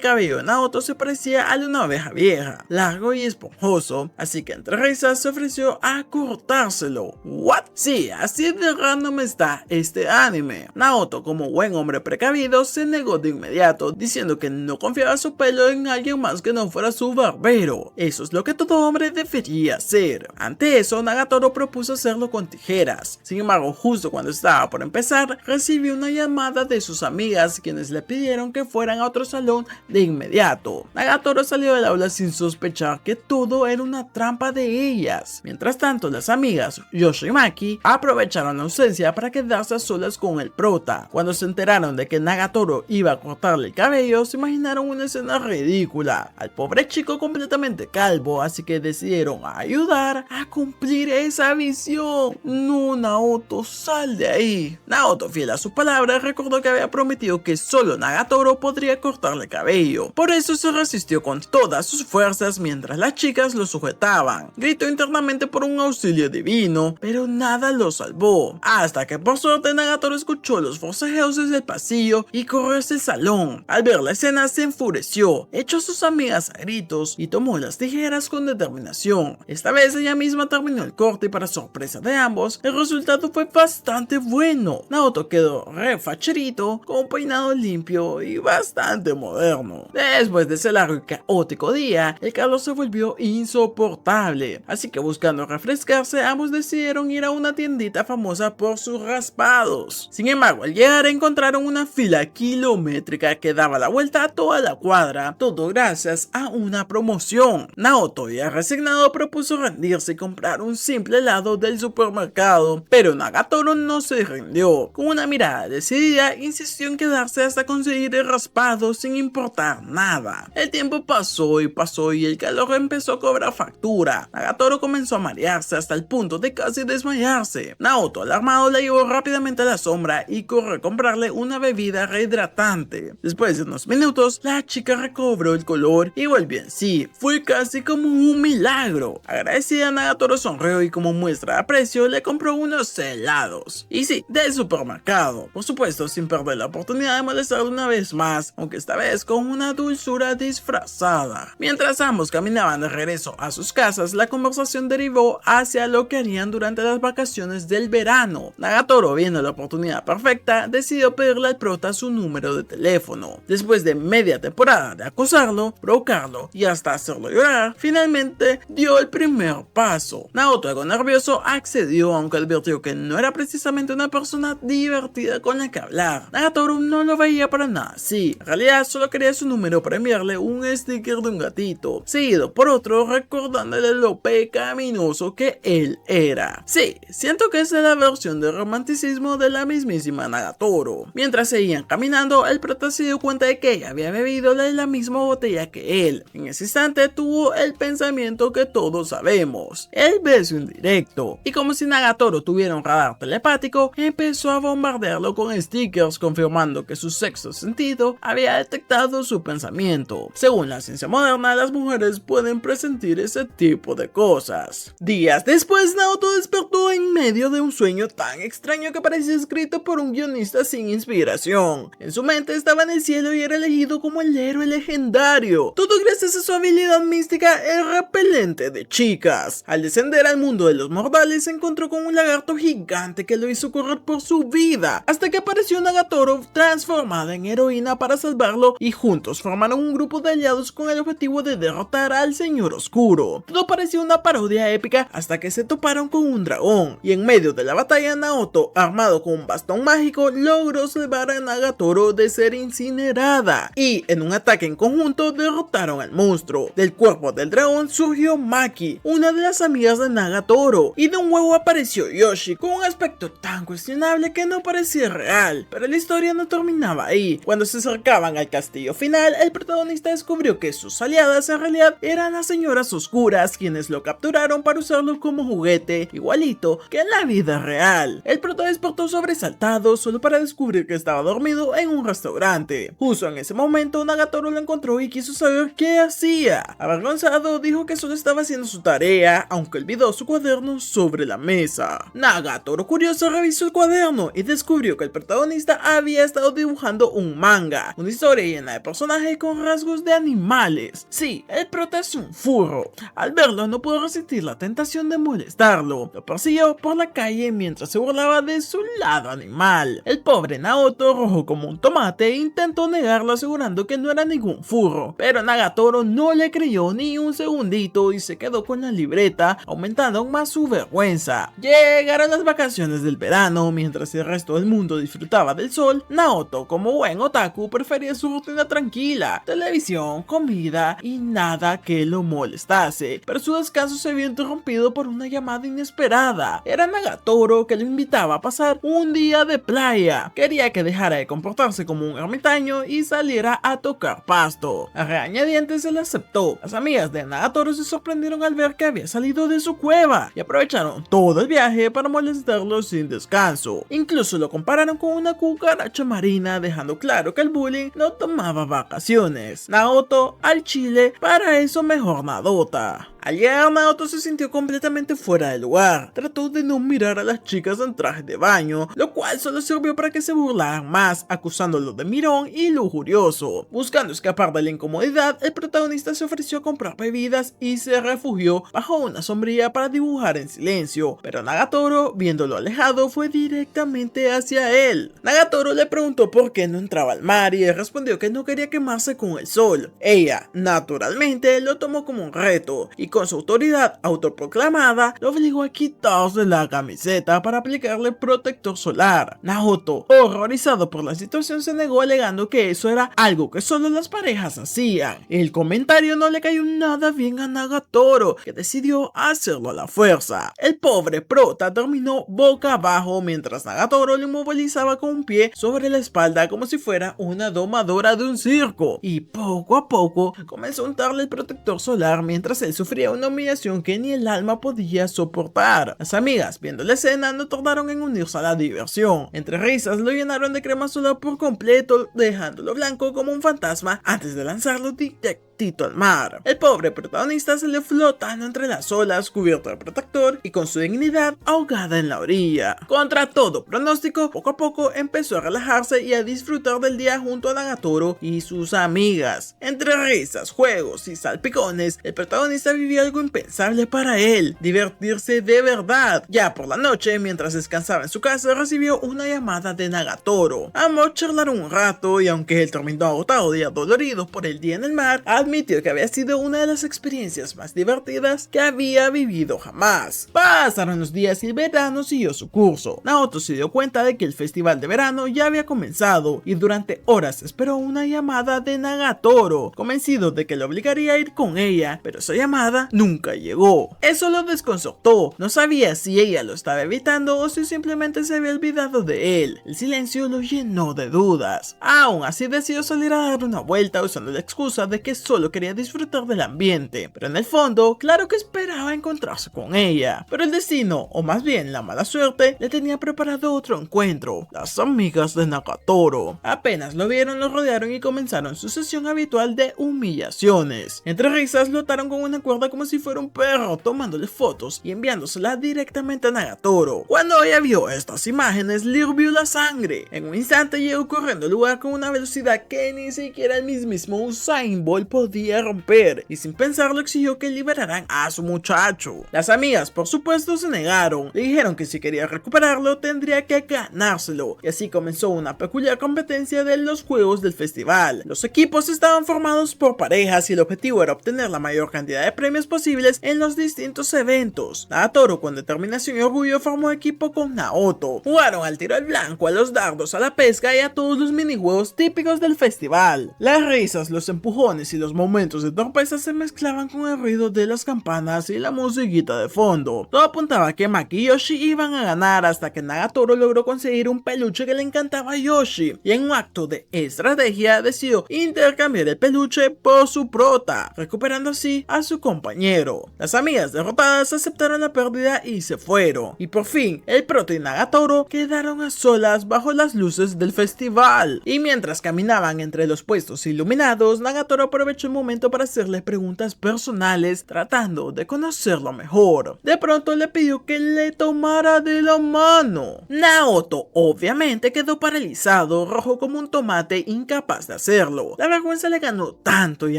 cabello de Naoto se parecía al de una oveja vieja, largo y esponjoso, así que entre risas se ofreció a cortárselo. ¿What? Sí, así de random está este anime. Naoto, como buen hombre precavido, se negó de inmediato, diciendo que no confiaba su pelo en alguien más que no fuera su barbero. Eso es lo que todo hombre debería hacer. Ante eso, Nagatoro propuso hacerlo con tijeras. Sin embargo, justo cuando estaba por empezar, recibió una llamada de sus amigas, quienes le pidieron que fueran a otro salón de inmediato. Nagatoro salió del aula sin sospechar que todo era una trampa de ellas. Mientras tanto, las amigas Yoshi y Maki aprovecharon la ausencia para quedarse a solas con el prota. Cuando se enteraron de que Nagatoro iba a cortarle el cabello, se imaginaron una escena ridícula. Al pobre chico completamente calvo, así que decidieron ayudar a cumplir esa visión. No, Naoto, sal de ahí. Naoto, fiel a su palabra, recordó que había prometido que solo Nagatoro podría cortarle el cabello. Por eso se resistió con todas sus fuerzas mientras las chicas lo sujetaban. Gritó internamente por un auxilio divino, pero nada lo salvó. Hasta que por suerte Nagatoro escuchó los forcejeos desde el pasillo y corrió hacia el salón. Al ver la escena se enfureció, echó a sus amigas a gritos y tomó las tijeras con determinación. Esta vez ella misma terminó el corte y para sorpresa de ambos, el resultado fue bastante bueno. Naoto quedó refacherito, con un peinado limpio y bastante moderno. Después de ese largo y caótico día, el calor se volvió insoportable, así que buscando refrescarse, ambos decidieron ir a una tiendita famosa por sus raspados. Sin embargo, al llegar encontraron una fila kilométrica que daba la vuelta a toda la cuadra, todo gracias a una promoción. Naoto, ya resignado, propuso rendirse y comprar un simple helado del supermercado, pero Nagatoro no se rindió. Con una mirada decidida, insistió en quedarse hasta conseguir el raspado sin importar nada. El tiempo pasó y el calor empezó a cobrar factura. Nagatoro comenzó a marearse hasta el punto de casi desmayarse. Naoto, alarmado, la llevó rápidamente a la sombra y corrió a comprarle una bebida rehidratante. Después de unos minutos, la chica recobró el color y volvió en sí. Fue casi como un milagro. Agradecida, Nagatoro sonrió y como muestra de aprecio le compró unos helados. Y sí, del supermercado. Por supuesto, sin perder la oportunidad de molestarle una vez más, aunque esta vez con una dulzura disfrazada. Mientras ambos caminaban de regreso a sus casas, la conversación derivó hacia lo que harían durante las vacaciones del verano. Nagatoro, viendo la oportunidad perfecta, decidió pedirle al prota su número de teléfono. Después de media temporada de acosarlo, provocarlo y hasta hacerlo llorar, finalmente dio el primer paso. Naoto, algo nervioso, accedió, aunque advirtió que no era precisamente una persona divertida con la que hablar. Nagatoro no lo veía para nada así. En realidad solo quería su número para enviarle un sticker de un gatito, seguido por otro recordándole lo pecaminoso que él era. Sí, siento que esa es la versión de romanticismo de la mismísima Nagatoro. Mientras seguían caminando, el prota se dio cuenta de que ella había bebido de la misma botella que él. En ese instante tuvo el pensamiento que todos sabemos, el beso indirecto. Y como si Nagatoro tuviera un radar telepático, empezó a bombardearlo con stickers confirmando que su sexto sentido había detectado su pensamiento. Según la ciencia moderna, las mujeres pueden presentir ese tipo de cosas. Días después, Naoto despertó en medio de un sueño tan extraño que parecía escrito por un guionista sin inspiración. En su mente estaba en el cielo y era elegido como el héroe legendario, todo gracias a su habilidad mística el repelente de chicas. Al descender al mundo de los mortales, se encontró con un lagarto gigante que lo hizo correr por su vida, hasta que apareció Nagatoro transformada en heroína para salvarlo y juntos formaron un grupo de aliados con el objetivo de derrotar al Señor Oscuro. Todo parecía una parodia épica hasta que se toparon con un dragón, y en medio de la batalla Naoto, armado con un bastón mágico, logró salvar a Nagatoro de ser incinerada, y en un ataque en conjunto derrotaron al monstruo. Del cuerpo del dragón surgió Maki, una de las amigas de Nagatoro, y de un huevo apareció Yoshi, con un aspecto tan cuestionable que no parecía real. Pero la historia no terminaba ahí. Cuando se acercaban al castillo final, el protagonista descubrió que sus aliadas en realidad eran las señoras oscuras, quienes lo capturaron para usarlo como juguete, igualito que en la vida real. El prota despertó sobresaltado solo para descubrir que estaba dormido en un restaurante. Justo en ese momento, Nagatoro lo encontró y quiso saber qué hacía. Avergonzado, dijo que solo estaba haciendo su tarea, aunque olvidó su cuaderno sobre la mesa. Nagatoro, curioso, curioso revisó el cuaderno y descubrió que el protagonista había estado dibujando un manga, una historia llena de personajes con rasgos de animales. Sí, el prota es un furro. Al verlo no pudo resistir la tentación de molestarlo. Lo persiguió por la calle mientras se burlaba de su lado animal. El pobre Naoto, rojo como un tomate, intentó negarlo asegurando que no era ningún furro, pero Nagatoro no le creyó ni un segundito y se quedó con la libreta, aumentando aún más su vergüenza. Llegaron las vacaciones del verano. Mientras el resto del mundo disfrutaba del sol, Naoto, como buen otaku, prefería su rutina tranquila: televisión, comida y nada que lo molestase. Pero su descanso se vio interrumpido por una llamada inesperada. Era Nagatoro, que lo invitaba a pasar un día de playa. Quería que dejara de comportarse como un ermitaño y saliera a tocar pasto. A regañadientes se le aceptó. Las amigas de Nagatoro se sorprendieron al ver que había salido de su cueva y aprovecharon todo el viaje para molestarlo sin descanso. Incluso lo compararon con una cucaracha marina, dejando claro que el bullying no tomaba vacaciones. Naoto al chile, para eso mejor nadota. Al llegar, Naoto se sintió completamente fuera de lugar. Trató de no mirar a las chicas en traje de baño, lo cual solo sirvió para que se burlaran más, acusándolo de mirón y lujurioso. Buscando escapar de la incomodidad, el protagonista se ofreció a comprar bebidas y se refugió bajo una sombrilla para dibujar en silencio, pero Nagatoro, viéndolo alejado, fue directamente hacia él. Nagatoro le preguntó por qué no entraba al mar y él respondió que no quería quemarse con el sol. Ella, naturalmente, lo tomó como un reto y con su autoridad autoproclamada lo obligó a quitarse la camiseta para aplicarle protector solar. Naoto, horrorizado por la situación, se negó alegando que eso era algo que solo las parejas hacían. El comentario no le cayó nada bien a Nagatoro, que decidió hacerlo a la fuerza. El pobre prota terminó boca abajo mientras Nagatoro lo inmovilizaba con un pie sobre la espalda como si fuera una domadora de un circo, y poco a poco comenzó a untarle el protector solar mientras él sufría una humillación que ni el alma podía soportar. Las amigas, viendo la escena, no tardaron en unirse a la diversión. Entre risas lo llenaron de crema solar por completo, dejándolo blanco como un fantasma antes de lanzarlo directito al mar. El pobre protagonista salió flotando entre las olas, cubierto de protector y con su dignidad ahogada en la orilla. Contra todo pronóstico, poco a poco empezó a relajarse y a disfrutar del día junto a Nagatoro y sus amigas. Entre risas, juegos y salpicones, el protagonista vivió algo impensable para él: divertirse de verdad. Ya por la noche, mientras descansaba en su casa, recibió una llamada de Nagatoro. Ambos charlaron un rato y aunque él terminó agotado y adolorido por el día en el mar, admitió que había sido una de las experiencias más divertidas que había vivido jamás. Pasaron los días y el verano siguió su curso. Naoto se dio cuenta de que el festival de verano ya había comenzado y durante horas esperó una llamada de Nagatoro, convencido de que le obligaría a ir con ella, pero esa llamada nunca llegó. Eso lo desconcertó. No sabía si ella lo estaba evitando o si simplemente se había olvidado de él. El silencio lo llenó de dudas. Aún así decidió salir a dar una vuelta usando la excusa de que solo quería disfrutar del ambiente, pero en el fondo, claro que esperaba encontrarse con ella. Pero el destino, o más bien la mala suerte, le tenía preparado otro encuentro: las amigas de Nagatoro. Apenas lo vieron, lo rodearon y comenzaron su sesión habitual de humillaciones. Entre risas lo ataron con una cuerda como si fuera un perro, tomándole fotos y enviándosela directamente a Nagatoro. Cuando ella vio estas imágenes, le hirvió la sangre. En un instante llegó corriendo al lugar con una velocidad que ni siquiera el mismísimo Usain Bolt podía romper, y sin pensarlo exigió que liberaran a su muchacho. Las amigas, por supuesto, se negaron. Le dijeron que si quería recuperarlo tendría que ganárselo, y así comenzó una peculiar competencia de los juegos del festival. Los equipos estaban formados por parejas y el objetivo era obtener la mayor cantidad de premios posibles en los distintos eventos. Nagatoro, con determinación y orgullo, formó equipo con Naoto. Jugaron al tiro al blanco, a los dardos, a la pesca y a todos los minijuegos típicos del festival. Las risas, los empujones y los momentos de torpeza se mezclaban con el ruido de las campanas y la musiquita de fondo. Todo apuntaba a que Maki y Yoshi iban a ganar, hasta que Nagatoro logró conseguir un peluche que le encantaba a Yoshi, y en un acto de estrategia decidió intercambiar el peluche por su prota, recuperando así a su compañero. Las amigas derrotadas aceptaron la pérdida y se fueron, y por fin el prota y Nagatoro quedaron a solas bajo las luces del festival. Y mientras caminaban entre los puestos iluminados, Nagatoro aprovechó aprovechó el momento para hacerle preguntas personales, tratando de conocerlo mejor. De pronto le pidió que le tomara de la mano. Naoto obviamente quedó paralizado, rojo como un tomate, incapaz de hacerlo. La vergüenza le ganó tanto y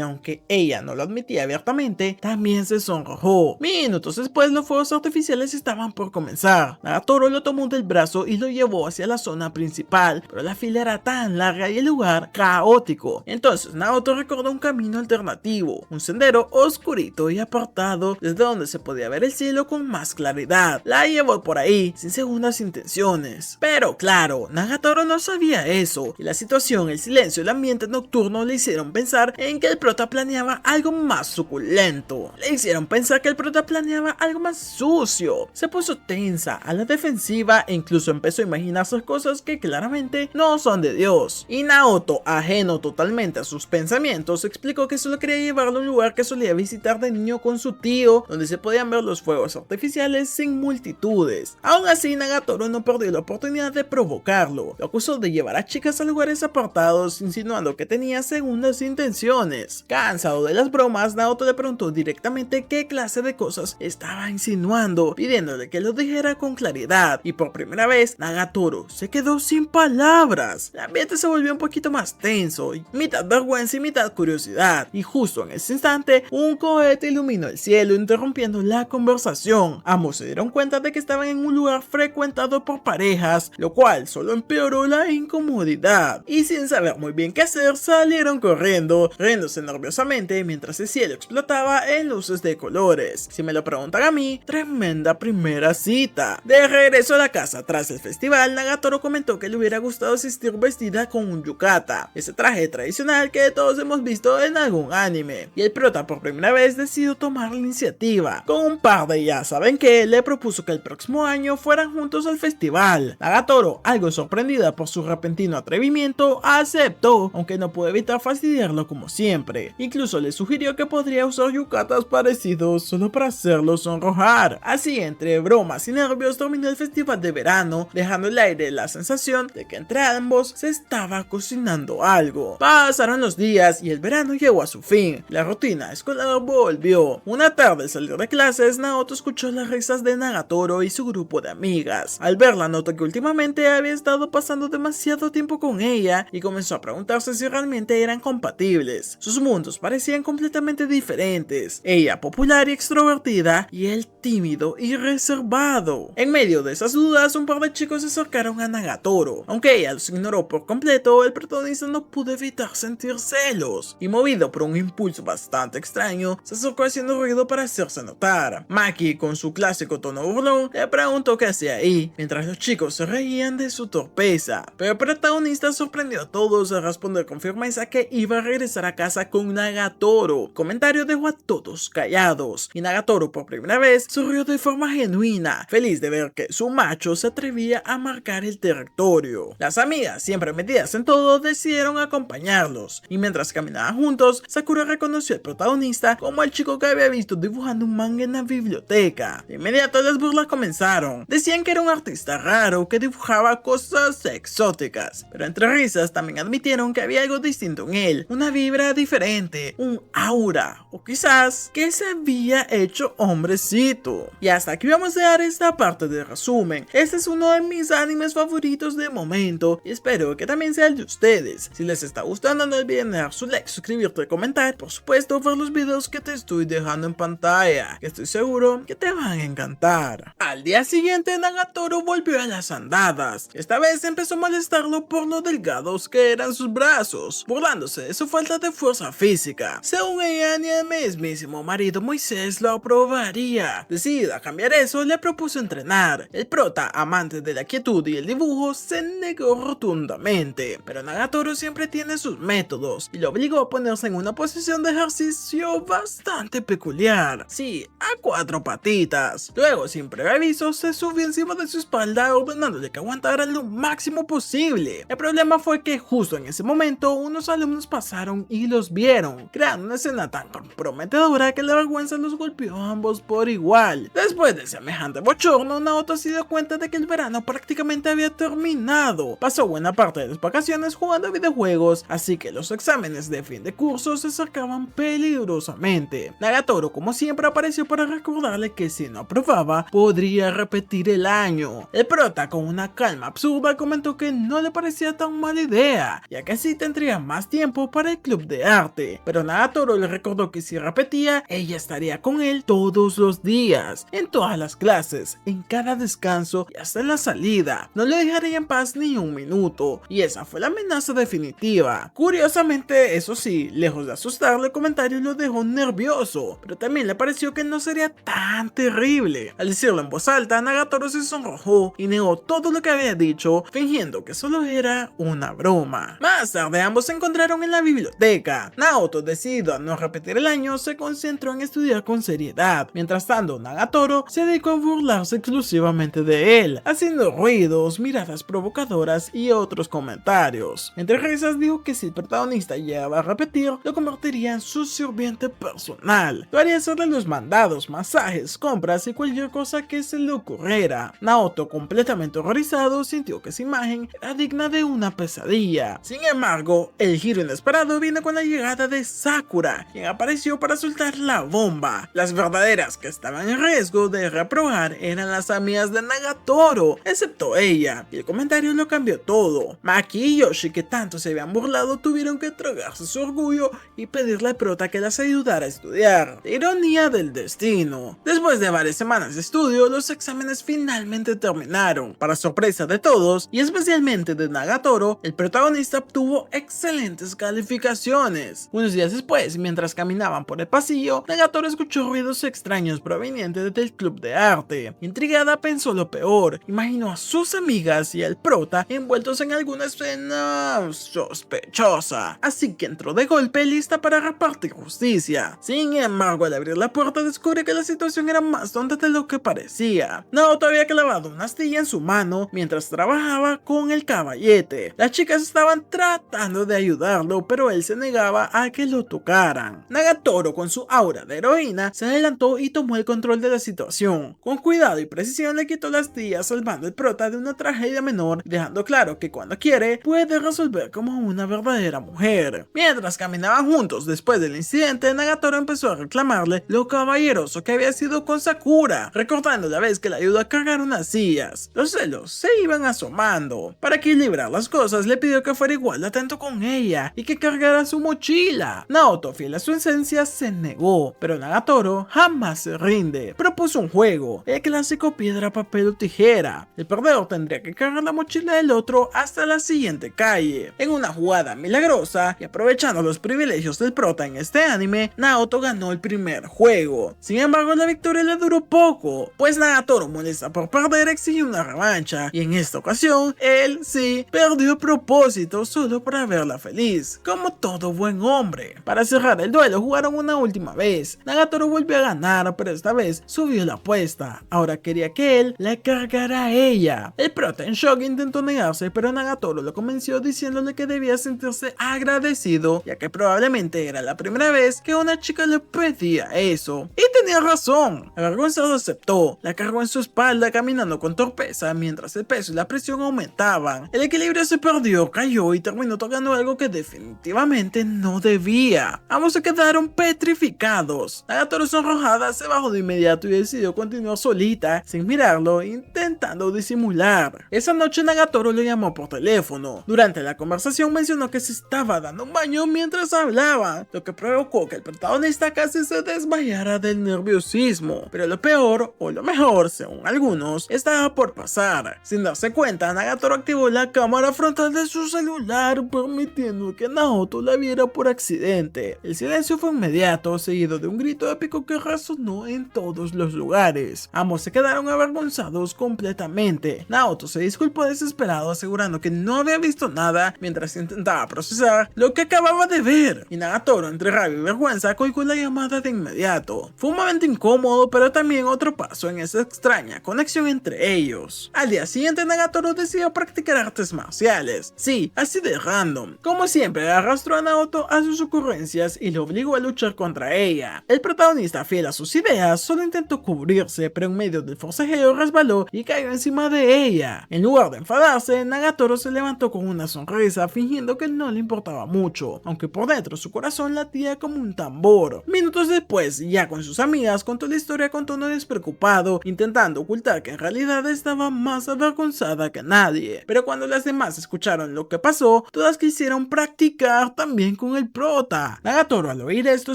aunque ella no lo admitía abiertamente, también se sonrojó. Minutos después los fuegos artificiales estaban por comenzar. Nagatoro lo tomó del brazo y lo llevó hacia la zona principal, pero la fila era tan larga y el lugar caótico. Entonces Naoto recordó un camino alternativo, un sendero oscurito y apartado desde donde se podía ver el cielo con más claridad. La llevó por ahí sin segundas intenciones. Pero claro, Nagatoro no sabía eso, y la situación, el silencio y el ambiente nocturno le hicieron pensar en que el prota planeaba algo más suculento. Le hicieron pensar que el prota planeaba algo más sucio. Se puso tensa, a la defensiva e incluso empezó a imaginarse cosas que claramente no son de Dios. Y Naoto, ajeno totalmente a sus pensamientos, explicó que solo quería llevarlo a un lugar que solía visitar de niño con su tío, donde se podían ver los fuegos artificiales sin multitudes. Aún así, Nagatoro no perdió la oportunidad de provocarlo. Lo acusó de llevar a chicas a lugares apartados, insinuando que tenía segundas intenciones. Cansado de las bromas, Naoto le preguntó directamente qué clase de cosas estaba insinuando, pidiéndole que lo dijera con claridad. Y por primera vez, Nagatoro se quedó sin palabras. El ambiente se volvió un poquito más tenso, mitad vergüenza y mitad curiosidad. Y justo en ese instante, un cohete iluminó el cielo, interrumpiendo la conversación. Ambos se dieron cuenta de que estaban en un lugar frecuentado por parejas, lo cual solo empeoró la incomodidad. Y sin saber muy bien qué hacer, salieron corriendo, riéndose nerviosamente mientras el cielo explotaba en luces de colores. Si me lo preguntan a mí, tremenda primera cita. De regreso a la casa tras el festival, Nagatoro comentó que le hubiera gustado asistir vestida con un yukata, ese traje tradicional que todos hemos visto en algún anime. Y el prota por primera vez decidió tomar la iniciativa. Con un par de ya saben que, le propuso que el próximo año fueran juntos al festival. Nagatoro, algo sorprendida por su repentino atrevimiento, aceptó, aunque no pudo evitar fastidiarlo como siempre. Incluso le sugirió que podría usar yukatas parecidos solo para hacerlo sonrojar. Así, entre bromas y nervios, terminó el festival de verano, dejando el aire la sensación de que entre ambos se estaba cocinando algo. Pasaron los días y el verano llegó a su fin. La rutina escolar volvió. Una tarde al salir de clases, Naoto escuchó las risas de Nagatoro y su grupo de amigas. Al verla, notó que últimamente había estado pasando demasiado tiempo con ella y comenzó a preguntarse si realmente eran compatibles. Sus mundos parecían completamente diferentes. Ella popular y extrovertida, y él tímido y reservado. En medio de esas dudas, un par de chicos se acercaron a Nagatoro. Aunque ella los ignoró por completo, el protagonista no pudo evitar sentir celos, y movido por un impulso bastante extraño, se acercó haciendo ruido para hacerse notar. Maki, con su clásico tono burlón, le preguntó qué hacía ahí, mientras los chicos se reían de su torpeza. Pero el protagonista sorprendió a todos al responder con firmeza que iba a regresar a casa con Nagatoro. El comentario dejó a todos callados, y Nagatoro por primera vez sonrió de forma genuina, feliz de ver que su macho se atrevía a marcar el territorio. Las amigas, siempre metidas en todo, decidieron acompañarlos, y mientras caminaban juntos, Sakura reconoció al protagonista como el chico que había visto dibujando un manga en la biblioteca. De inmediato las burlas comenzaron. Decían que era un artista raro que dibujaba cosas exóticas, pero entre risas también admitieron que había algo distinto en él, una vibra diferente, un aura, o quizás que se había hecho hombrecito. Y hasta aquí vamos a dar esta parte del resumen. Este es uno de mis animes favoritos de momento y espero que también sea el de ustedes. Si les está gustando, no olviden dejar su like, suscribirte, comentar, por supuesto ver los videos que te estoy dejando en pantalla, que estoy seguro que te van a encantar. Al día siguiente, Nagatoro volvió a las andadas. Esta vez empezó a molestarlo por lo delgados que eran sus brazos, burlándose de su falta de fuerza física. Según ella, ni el mismísimo marido Moisés lo aprobaría. Decidida a cambiar eso, le propuso entrenar. El prota, amante de la quietud y el dibujo, se negó rotundamente, pero Nagatoro siempre tiene sus métodos y lo obligó a ponerse en una posición de ejercicio bastante peculiar. Sí, a 4 patitas. Luego, sin previo aviso, se subió encima de su espalda, ordenándole que aguantara lo máximo posible. El problema fue que justo en ese momento unos alumnos pasaron y los vieron, creando una escena tan comprometedora que la vergüenza los golpeó a ambos por igual. igual. Después de semejante bochorno, Naoto se dio cuenta de que el verano prácticamente había terminado. Pasó buena parte de las vacaciones jugando videojuegos, así que los exámenes de fin de curso se acercaban peligrosamente. Nagatoro, como siempre, apareció para recordarle que si no aprobaba, podría repetir el año. El prota, con una calma absurda, comentó que no le parecía tan mala idea, ya que así tendría más tiempo para el club de arte, pero Nagatoro le recordó que si repetía, ella estaría con él todos los días, en todas las clases, en cada descanso y hasta en la salida. No le dejaría en paz ni un minuto, y esa fue la amenaza definitiva. Curiosamente, eso sí, lejos de asustarle, el comentario lo dejó nervioso, pero también le pareció que no sería tan terrible. Al decirlo en voz alta, Nagatoro se sonrojó y negó todo lo que había dicho, fingiendo que solo era una broma. Más tarde, ambos se encontraron en la biblioteca. Naoto, decidido a no repetir el año, se concentró en estudiar con seriedad. Mientras tanto, Nagatoro se dedicó a burlarse exclusivamente de él, haciendo ruidos, miradas provocadoras y otros comentarios. Entre risas dijo que si el protagonista llegaba a repetir, lo convertiría en su sirviente personal. Lo haría hacerle los mandados, masajes, compras y cualquier cosa que se le ocurriera. Naoto, completamente horrorizado, sintió que esa imagen era digna de una pesadilla. Sin embargo, el giro inesperado viene con la llegada de Sakura, quien apareció para soltar la bomba. Las verdaderas que estaban en riesgo de reprobar eran las amigas de Nagatoro, excepto ella, y el comentario lo cambió todo. Maki y Yoshi, que tanto se habían burlado, tuvieron que tragarse su orgullo y pedirle al prota que las ayudara a estudiar. La ironía del destino. Después de varias semanas de estudio, los exámenes finalmente terminaron. Para sorpresa de todos, y especialmente de Nagatoro, el protagonista obtuvo excelentes calificaciones. Unos días después, mientras caminaban por el pasillo, Nagatoro escuchó ruidos extraños provenientes del club de arte. Intrigada, pensó lo peor. Imaginó a sus amigas y al prota envueltos en alguna escena sospechosa, así que entró de golpe lista para repartir justicia. Sin embargo, al abrir la puerta descubre que la situación era más tonta de lo que parecía. Naoto había clavado una astilla en su mano mientras trabajaba con el caballete. Las chicas estaban tratando de ayudarlo, pero él se negaba a que lo tocaran. Nagatoro, con su aura de heroína, se adelantó y tomó el control de la situación. Con cuidado y precisión le quitó la astilla, salvando al prota de una tragedia menor, dejando claro que cuando quiere, puede resolver como una verdadera mujer. Mientras caminaban juntos después del incidente, Nagatoro empezó a reclamarle lo caballeroso que había sido con Sakura, recordando la vez que le ayudó a cargar unas sillas. Los celos se iban asomando. Para equilibrar las cosas, le pidió que fuera igual de atento con ella y que cargara su mochila. Naoto, fiel a su esencia, se negó, pero Nagatoro jamás se rinde. Propuso un juego, el clásico piedra, papel o tijera. El perdedor tendría que cargar la mochila del otro hasta la siguiente calle. En una jugada milagrosa y aprovechando los privilegios del prota en este anime, Naoto ganó el primer juego. Sin embargo, la victoria le duró poco, pues Nagatoro, molesta por perder, exigió una revancha, y en esta ocasión, él sí perdió a propósito solo para verla feliz, como todo buen hombre. Para cerrar el duelo, jugaron una última vez. Nagatoro volvió a ganar, pero esta vez subió la apuesta. Ahora quería que él la cargara a ella. El prota, en shock, intentó negarse, pero Nagatoro lo convenció diciéndole que debía sentirse agradecido, ya que probablemente era la primera vez que una chica le pedía eso. Y tenía razón. Avergonzado aceptó. La cargó en su espalda caminando con torpeza mientras el peso y la presión aumentaban. El equilibrio se perdió, cayó y terminó tocando algo que definitivamente no debía. Ambos se quedaron petrificados. Nagatoro, sonrojada, se bajó de inmediato y decidió continuar solita, sin mirarlo, intentando disimular. Esa noche Nagatoro lo llamó por teléfono. Durante la conversación mencionó que se estaba dando un baño mientras hablaba, lo que provocó que el protagonista casi se desmayara del nerviosismo. Pero lo peor, o lo mejor según algunos, estaba por pasar. Sin darse cuenta, Nagatoro activó la cámara frontal de su celular, permitiendo que Naoto la viera por accidente. El silencio fue inmediato, seguido de un grito épico que resonó en todos los lugares. Ambos se quedaron avergonzados completamente. Naoto se disculpó desesperado, asegurando que no había visto nada mientras intentaba procesar lo que acababa de ver, y Nagatoro, entre rabia y vergüenza, colgó la llamada de inmediato. Fue un momento incómodo, pero también otro paso en esa extraña conexión entre ellos. Al día siguiente, Nagatoro decidió practicar artes marciales. Sí, así de random. Como siempre, arrastró a Naoto a sus ocurrencias y lo obligó a luchar contra ella. El protagonista, fiel a sus ideas, solo intentó cubrirse, pero en medio del forcejeo resbaló y cayó encima de ella. En lugar de enfadarse, Nagatoro se levantó con una sonrisa, fingiendo que no le importaba mucho, aunque por dentro su corazón latía como un tambor. Minutos después, ya con sus amigas, contó la historia con tono despreocupado, intentando ocultar que en realidad estaba más avergonzada que nadie. Pero cuando las demás escucharon lo que pasó, todas quisieron practicar también con el prota. Nagatoro al oír esto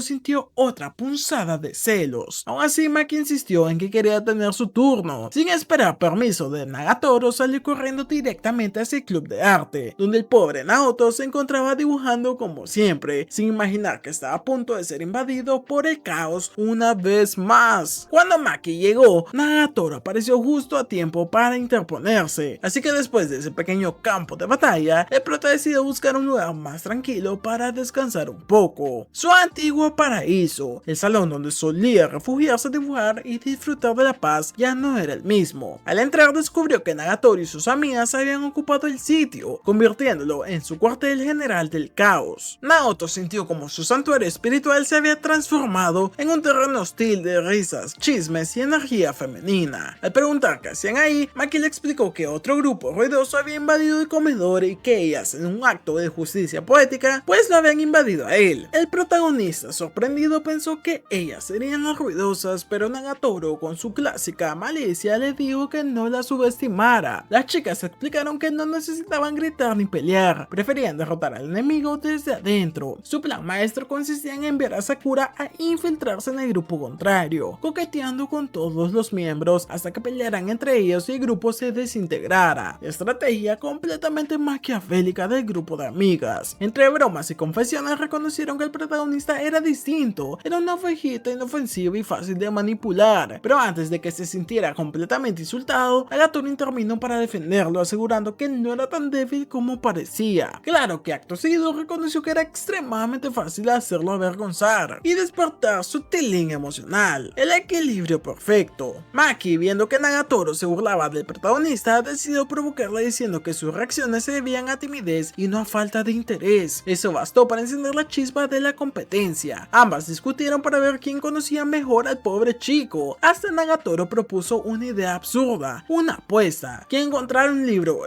sintió otra punzada de celos. Aún así, Maki insistió en que quería tener su turno. Sin esperar permiso de Nagatoro, salió corriendo directamente hacia el club de arte, donde el pobre Naoto se encontraba dibujando como siempre, sin imaginar que estaba a punto de ser invadido por el caos una vez más. Cuando Maki llegó, Nagatoro apareció justo a tiempo para interponerse, así que después de ese pequeño campo de batalla, el prota decidió buscar un lugar más tranquilo para descansar un poco. Su antiguo paraíso, el salón donde solía refugiarse a dibujar y disfrutar de la paz, ya no era el mismo. Al entrar descubrió que Nagatoro y sus amigas habían ocupado el sitio, convirtiéndolo en su cuartel general del caos. Naoto sintió como su santuario espiritual se había transformado en un terreno hostil de risas, chismes y energía femenina. Al preguntar qué hacían ahí, Maki le explicó que otro grupo ruidoso había invadido el comedor y que ellas, en un acto de justicia poética, pues lo habían invadido a él. El protagonista, sorprendido, pensó que ellas serían las ruidosas, pero Nagatoro, con su clásica malicia, le dijo que no la subestimara. Las chicas explicaron que no necesitaban gritar ni pelear, preferían derrotar al enemigo desde adentro. Su plan maestro consistía en enviar a Sakura a infiltrarse en el grupo contrario, coqueteando con todos los miembros hasta que pelearan entre ellos y el grupo se desintegrara. Estrategia completamente maquiavélica del grupo de amigas. Entre bromas y confesiones reconocieron que el protagonista era distinto, era una ovejita inofensiva y fácil de manipular, pero antes de que se sintiera completamente insultado, Nagatoro intervino para defenderlo, asegurando que no era tan débil como parecía. Claro que acto seguido reconoció que era extremadamente fácil hacerlo avergonzar y despertar su tilín emocional, el equilibrio perfecto. Maki, viendo que Nagatoro se burlaba del protagonista, decidió provocarla diciendo que sus reacciones se debían a timidez y no a falta de interés. Eso bastó para encender la chispa de la competencia. Ambas discutieron para ver quién conocía mejor al pobre chico. Hasta Nagatoro propuso una idea absurda, una apuesta, que encontrar un libro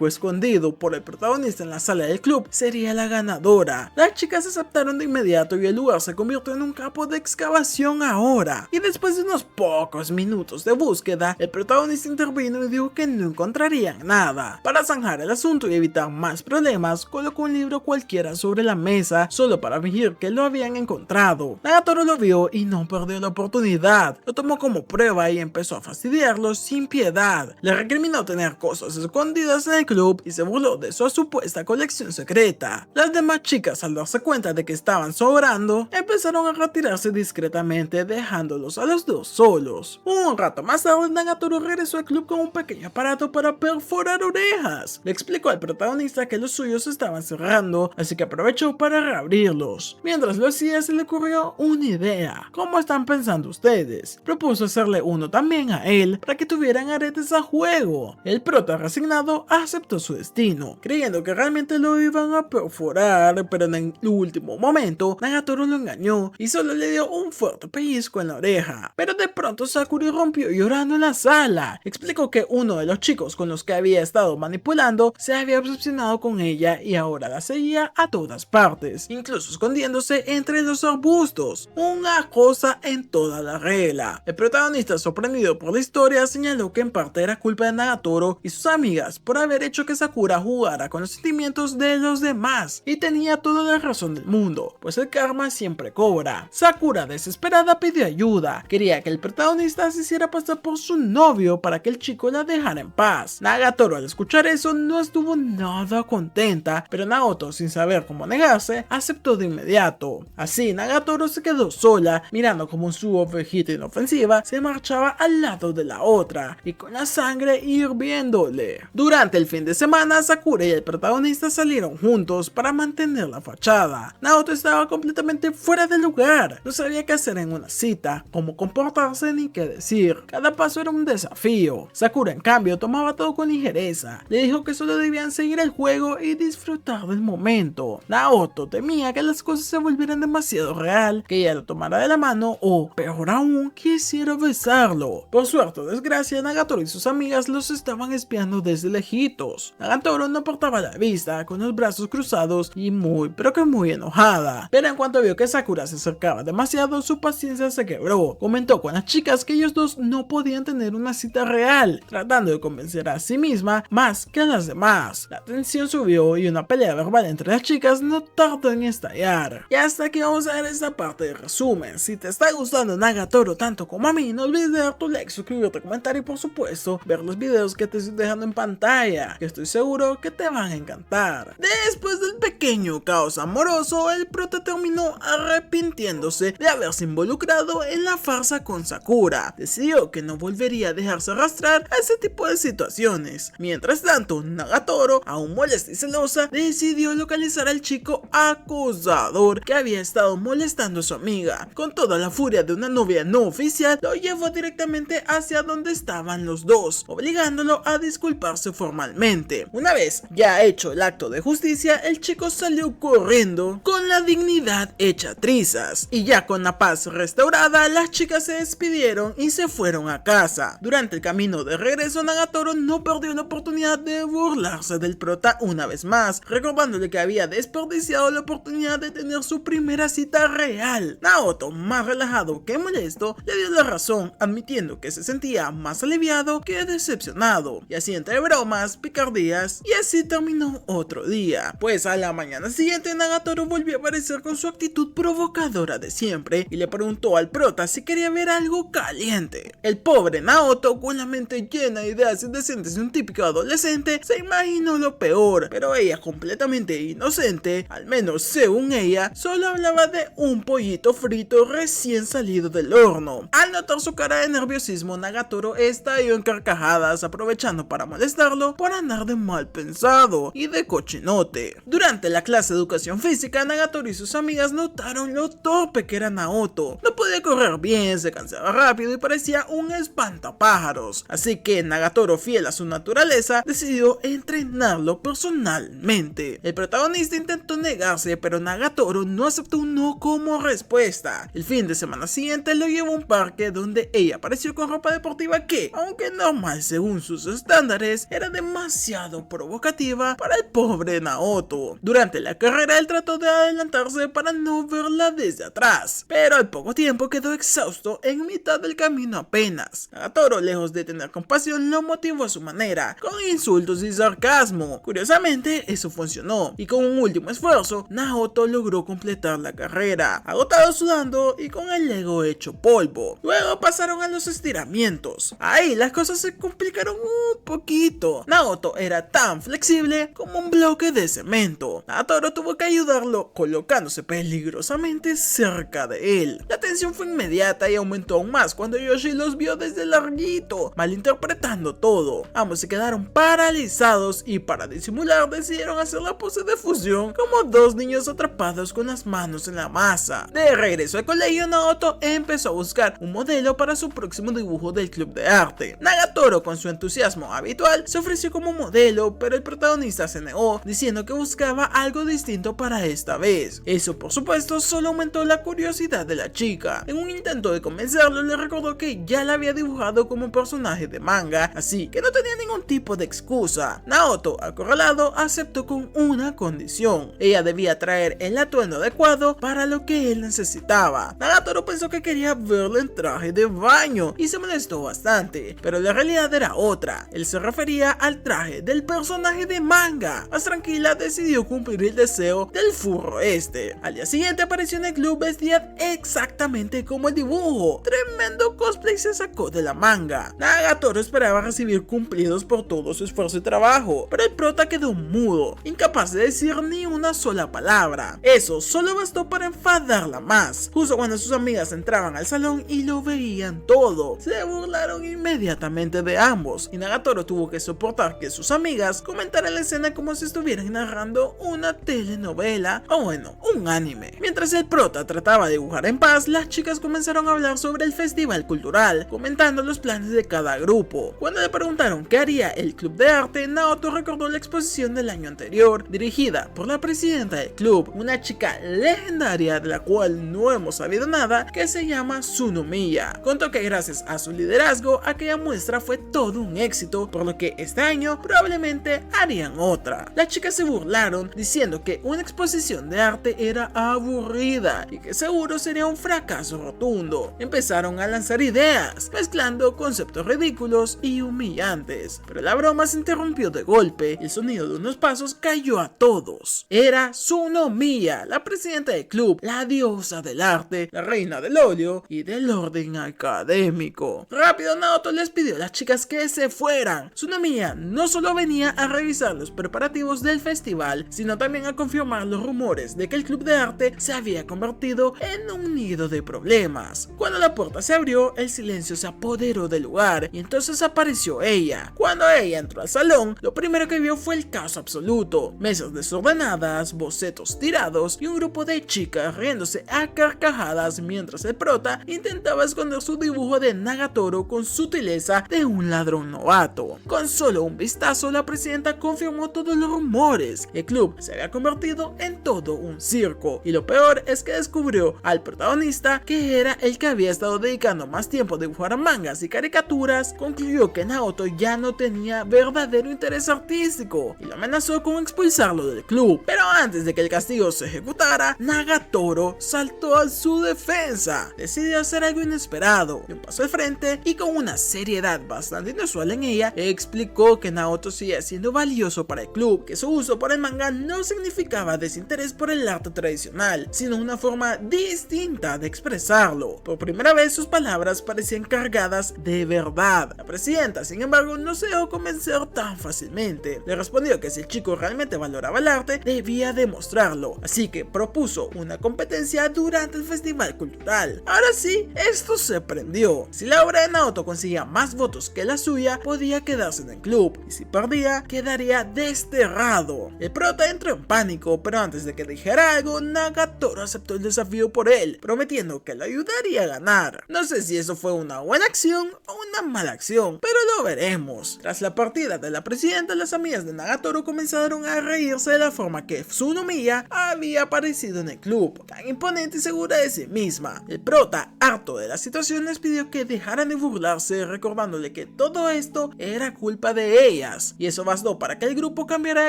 escondido por el protagonista en la sala del club sería la ganadora. Las chicas aceptaron de inmediato y el lugar se convirtió en un campo de excavación ahora. Y después de unos pocos minutos de búsqueda, el protagonista intervino y dijo que no encontrarían nada. Para zanjar el asunto y evitar más problemas, colocó un libro cualquiera sobre la mesa solo para fingir que lo habían encontrado. Nagatoro lo vio y no perdió la oportunidad. Lo tomó como prueba y empezó a fastidiarlo sin piedad. Le recriminó tener cosas escondidas en el club y se burló de su supuesta colección secreta. Las demás chicas, al darse cuenta de que estaban sobrando, empezaron a retirarse discretamente, dejándolos a los dos solos. Un rato más tarde, Nagatoro regresó al club con un pequeño aparato para perforar orejas. Le explicó al protagonista que los suyos estaban cerrando, así que aprovechó para reabrirlos. Mientras lo hacía, se le ocurrió una idea. ¿Cómo están pensando ustedes? Propuso hacerle uno también a él para que tuvieran aretes a juego. El prota, resignado, aceptó su destino, creyendo que realmente lo iban a perforar, pero en el último momento Nagatoro lo engañó y solo le dio un fuerte pellizco en la oreja. Pero de pronto Sakura irrumpió llorando en la sala. Explicó que uno de los chicos con los que había estado manipulando se había obsesionado con ella y ahora la seguía a todas partes, incluso escondiéndose entre los arbustos. Una cosa en toda la regla. El protagonista, sorprendido por la historia, señaló que en parte era culpa de Nagatoro y sus amigas por haber hecho que Sakura jugara con los sentimientos de los demás, y tenía toda la razón del mundo, pues el karma siempre cobra. Sakura, desesperada, pidió ayuda, quería que el protagonista se hiciera pasar por su novio para que el chico la dejara en paz. Nagatoro, al escuchar eso, no estuvo nada contenta, pero Naoto, sin saber cómo negarse, aceptó de inmediato. Así Nagatoro se quedó sola, mirando como su ovejita inofensiva se marchaba al lado de la otra y con la sangre hirviéndole. Durante el final fin de semana, Sakura y el protagonista salieron juntos para mantener la fachada. Naoto estaba completamente fuera de lugar, no sabía qué hacer en una cita, cómo comportarse ni qué decir. Cada paso era un desafío. Sakura, en cambio, tomaba todo con ligereza. Le dijo que solo debían seguir el juego y disfrutar del momento. Naoto temía que las cosas se volvieran demasiado real, que ella lo tomara de la mano o, peor aún, quisiera besarlo. Por suerte o desgracia, Nagatoro y sus amigas los estaban espiando desde lejitos. Nagatoro no apartaba la vista, con los brazos cruzados y muy, pero que muy enojada. Pero en cuanto vio que Sakura se acercaba demasiado, su paciencia se quebró. Comentó con las chicas que ellos dos no podían tener una cita real, tratando de convencer a sí misma más que a las demás. La tensión subió y una pelea verbal entre las chicas no tardó en estallar. Y hasta aquí vamos a ver esta parte de resumen. Si te está gustando Nagatoro tanto como a mí, no olvides dejar tu like, suscribirte, comentar y por supuesto ver los videos que te estoy dejando en pantalla, que estoy seguro que te van a encantar. Después del pequeño caos amoroso, el prota terminó arrepintiéndose de haberse involucrado en la farsa con Sakura. Decidió que no volvería a dejarse arrastrar a ese tipo de situaciones. Mientras tanto, Nagatoro, aún molesta y celosa, decidió localizar al chico acosador que había estado molestando a su amiga. Con toda la furia de una novia no oficial, lo llevó directamente hacia donde estaban los dos, obligándolo a disculparse formalmente. Una vez ya hecho el acto de justicia, el chico salió corriendo con la dignidad hecha trizas. Y ya con la paz restaurada, las chicas se despidieron y se fueron a casa. Durante el camino de regreso, Nagatoro no perdió la oportunidad de burlarse del prota una vez más, recordándole que había desperdiciado la oportunidad de tener su primera cita real. Naoto, más relajado que molesto, le dio la razón, admitiendo que se sentía más aliviado que decepcionado. Y así, entre bromas, picardías, y así terminó otro día. Pues a la mañana siguiente, Nagatoro volvió a aparecer con su actitud provocadora de siempre y le preguntó al prota si quería ver algo caliente. El pobre Naoto, con la mente llena de ideas indecentes de un típico adolescente, se imaginó lo peor, pero ella, completamente inocente, al menos según ella, solo hablaba de un pollito frito recién salido del horno. Al notar su cara de nerviosismo, Nagatoro estalló en carcajadas, aprovechando para molestarlo por andar de mal pensado y de cochinote. Durante la clase de educación física, Nagatoro y sus amigas notaron lo torpe que era Naoto. No podía correr bien, se cansaba rápido y parecía un espantapájaros. Así que Nagatoro, fiel a su naturaleza, decidió entrenarlo personalmente. El protagonista intentó negarse, pero Nagatoro no aceptó un no como respuesta. El fin de semana siguiente lo llevó a un parque donde ella apareció con ropa deportiva que, aunque normal según sus estándares, era demasiado provocativa para el pobre Naoto. Durante la carrera él trató de adelantarse para no verla desde atrás, pero al poco tiempo quedó exhausto en mitad del camino apenas. Nagatoro, lejos de tener compasión, lo motivó a su manera, con insultos y sarcasmo. Curiosamente, eso funcionó, y con un último esfuerzo, Naoto logró completar la carrera, agotado, sudando y con el ego hecho polvo. Luego pasaron a los estiramientos. Ahí las cosas se complicaron un poquito. Naoto era tan flexible como un bloque de cemento. Nagatoro tuvo que ayudarlo, colocándose peligrosamente cerca de él. La tensión fue inmediata y aumentó aún más cuando Yoshi los vio desde larguito, malinterpretando todo. Ambos se quedaron paralizados y, para disimular, decidieron hacer la pose de fusión como dos niños atrapados con las manos en la masa. De regreso al colegio, Naoto empezó a buscar un modelo para su próximo dibujo del club de arte. Nagatoro, con su entusiasmo habitual, se ofreció como modelo, pero el protagonista se negó, diciendo que buscaba algo distinto para esta vez. Eso, por supuesto, solo aumentó la curiosidad de la chica. En un intento de convencerlo, le recordó que ya la había dibujado como personaje de manga, así que no tenía ningún tipo de excusa. Naoto, acorralado, aceptó con una condición: ella debía traer el atuendo adecuado para lo que él necesitaba. Nagatoro pensó que quería verlo en traje de baño y se molestó bastante, pero la realidad era otra. Él se refería al traje del personaje de manga. Más tranquila, decidió cumplir el deseo del furro este. Al día siguiente apareció en el club vestida exactamente exactamente como el dibujo. Tremendo cosplay se sacó de la manga. Nagatoro esperaba recibir cumplidos por todo su esfuerzo y trabajo, pero el prota quedó mudo, incapaz de decir ni una sola palabra. Eso solo bastó para enfadarla más. Justo cuando sus amigas entraban al salón y lo veían todo, se burlaron inmediatamente de ambos, y Nagatoro tuvo que soportar que sus amigas comentaran la escena como si estuvieran narrando una telenovela o bueno, un anime. Mientras el prota trataba de dibujar en paz, las chicas comenzaron a hablar sobre el festival cultural, comentando los planes de cada grupo. Cuando le preguntaron qué haría el club de arte, Naoto recordó la exposición del año anterior, dirigida por la presidenta del club, una chica legendaria de la cual no hemos sabido nada, que se llama Tsunomiya. Contó que gracias a su liderazgo, aquella muestra fue todo un éxito, por lo que este año probablemente harían otra. Las chicas se burlaron diciendo que una exposición de arte era aburrida y que seguro sería un fracaso rotundo. Empezaron a lanzar ideas, mezclando conceptos ridículos y humillantes, pero la broma se interrumpió de golpe y el sonido de unos pasos cayó a todos. Era Tsunomiya, la presidenta del club, la diosa del arte, la reina del óleo y del orden académico. Rápido Naoto les pidió a las chicas que se fueran. Tsunomiya no solo venía a revisar los preparativos del festival, sino también a confirmar los rumores de que el club de arte se había convertido en un nido de problemas. Cuando la puerta se abrió, el silencio se apoderó del lugar y entonces apareció ella. Cuando ella entró al salón, lo primero que vio fue el caos absoluto: mesas desordenadas, bocetos tirados y un grupo de chicas riéndose a carcajadas mientras el prota intentaba esconder su dibujo de Nagatoro con sutileza de un ladrón novato. Con solo un vistazo, la presidenta confirmó todos los rumores. El club se había convertido en todo un circo, y lo peor es que descubrió al protagonista, que era el que había estado dedicando más tiempo a dibujar mangas y caricaturas. Concluyó que Naoto ya no tenía verdadero interés artístico y lo amenazó con expulsarlo del club. Pero antes de que el castigo se ejecutara, Nagatoro saltó a su defensa. Decidió hacer algo inesperado, dio un paso al frente y con una seriedad bastante inusual en ella, explicó que Naoto seguía siendo valioso para el club, que su uso por el manga no significaba desinterés por el arte tradicional, sino una forma distinta de expresarlo. Por primera vez sus palabras parecían cargadas de verdad. La presidenta, sin embargo, no se dejó convencer tan fácilmente. Le respondió que si el chico realmente valoraba el arte, debía demostrarlo, así que propuso una competencia durante el festival cultural. Ahora sí, esto se prendió. Si la obra de Naoto conseguía más votos que la suya, podía quedarse en el club, y si perdía, quedaría desterrado. El prota entró en pánico, pero antes de que dijera algo, Nagatoro aceptó el desafío por él, prometiendo que lo ayudaría a ganar. No sé si eso fue una buena acción o una mala acción, pero lo veremos. Tras la partida de la presidenta, las amigas de Nagatoro comenzaron a reírse de la forma que Tsunomiya había aparecido en el club, tan imponente y segura de sí misma. El prota, harto de la situación, les pidió que dejaran de burlarse, recordándole que todo esto era culpa de ellas, y eso bastó para que el grupo cambiara de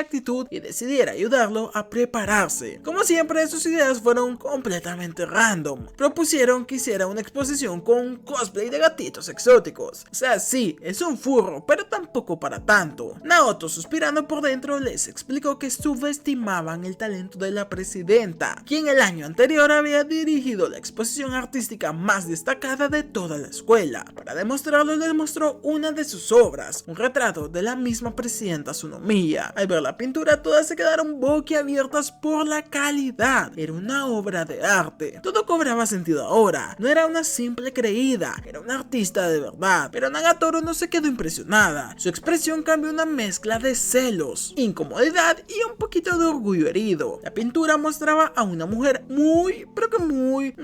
actitud y decidiera ayudarlo a prepararse. Como siempre, sus ideas fueron completamente random. Propusieron que hiciera una exposición con cosplay de gatitos exóticos. O sea, sí, es un furro, pero tampoco para tanto. Naoto, suspirando por dentro, les explicó que subestimaban el talento de la presidenta, quien el año anterior había dirigido la exposición artística más destacada de toda la escuela. Para demostrarlo, les mostró una de sus obras, un retrato de la misma presidenta Tsunomiya. Al ver la pintura, todas se quedaron boquiabiertas por la calidad. Era una obra de arte. Todo cobraba sentido ahora. No era una simple creída, era una artista de verdad. Pero Nagatoro no se quedó impresionada. Su expresión cambió una mezcla de celos, incomodidad y un poquito de orgullo herido. La pintura mostraba a una mujer muy, pero que muy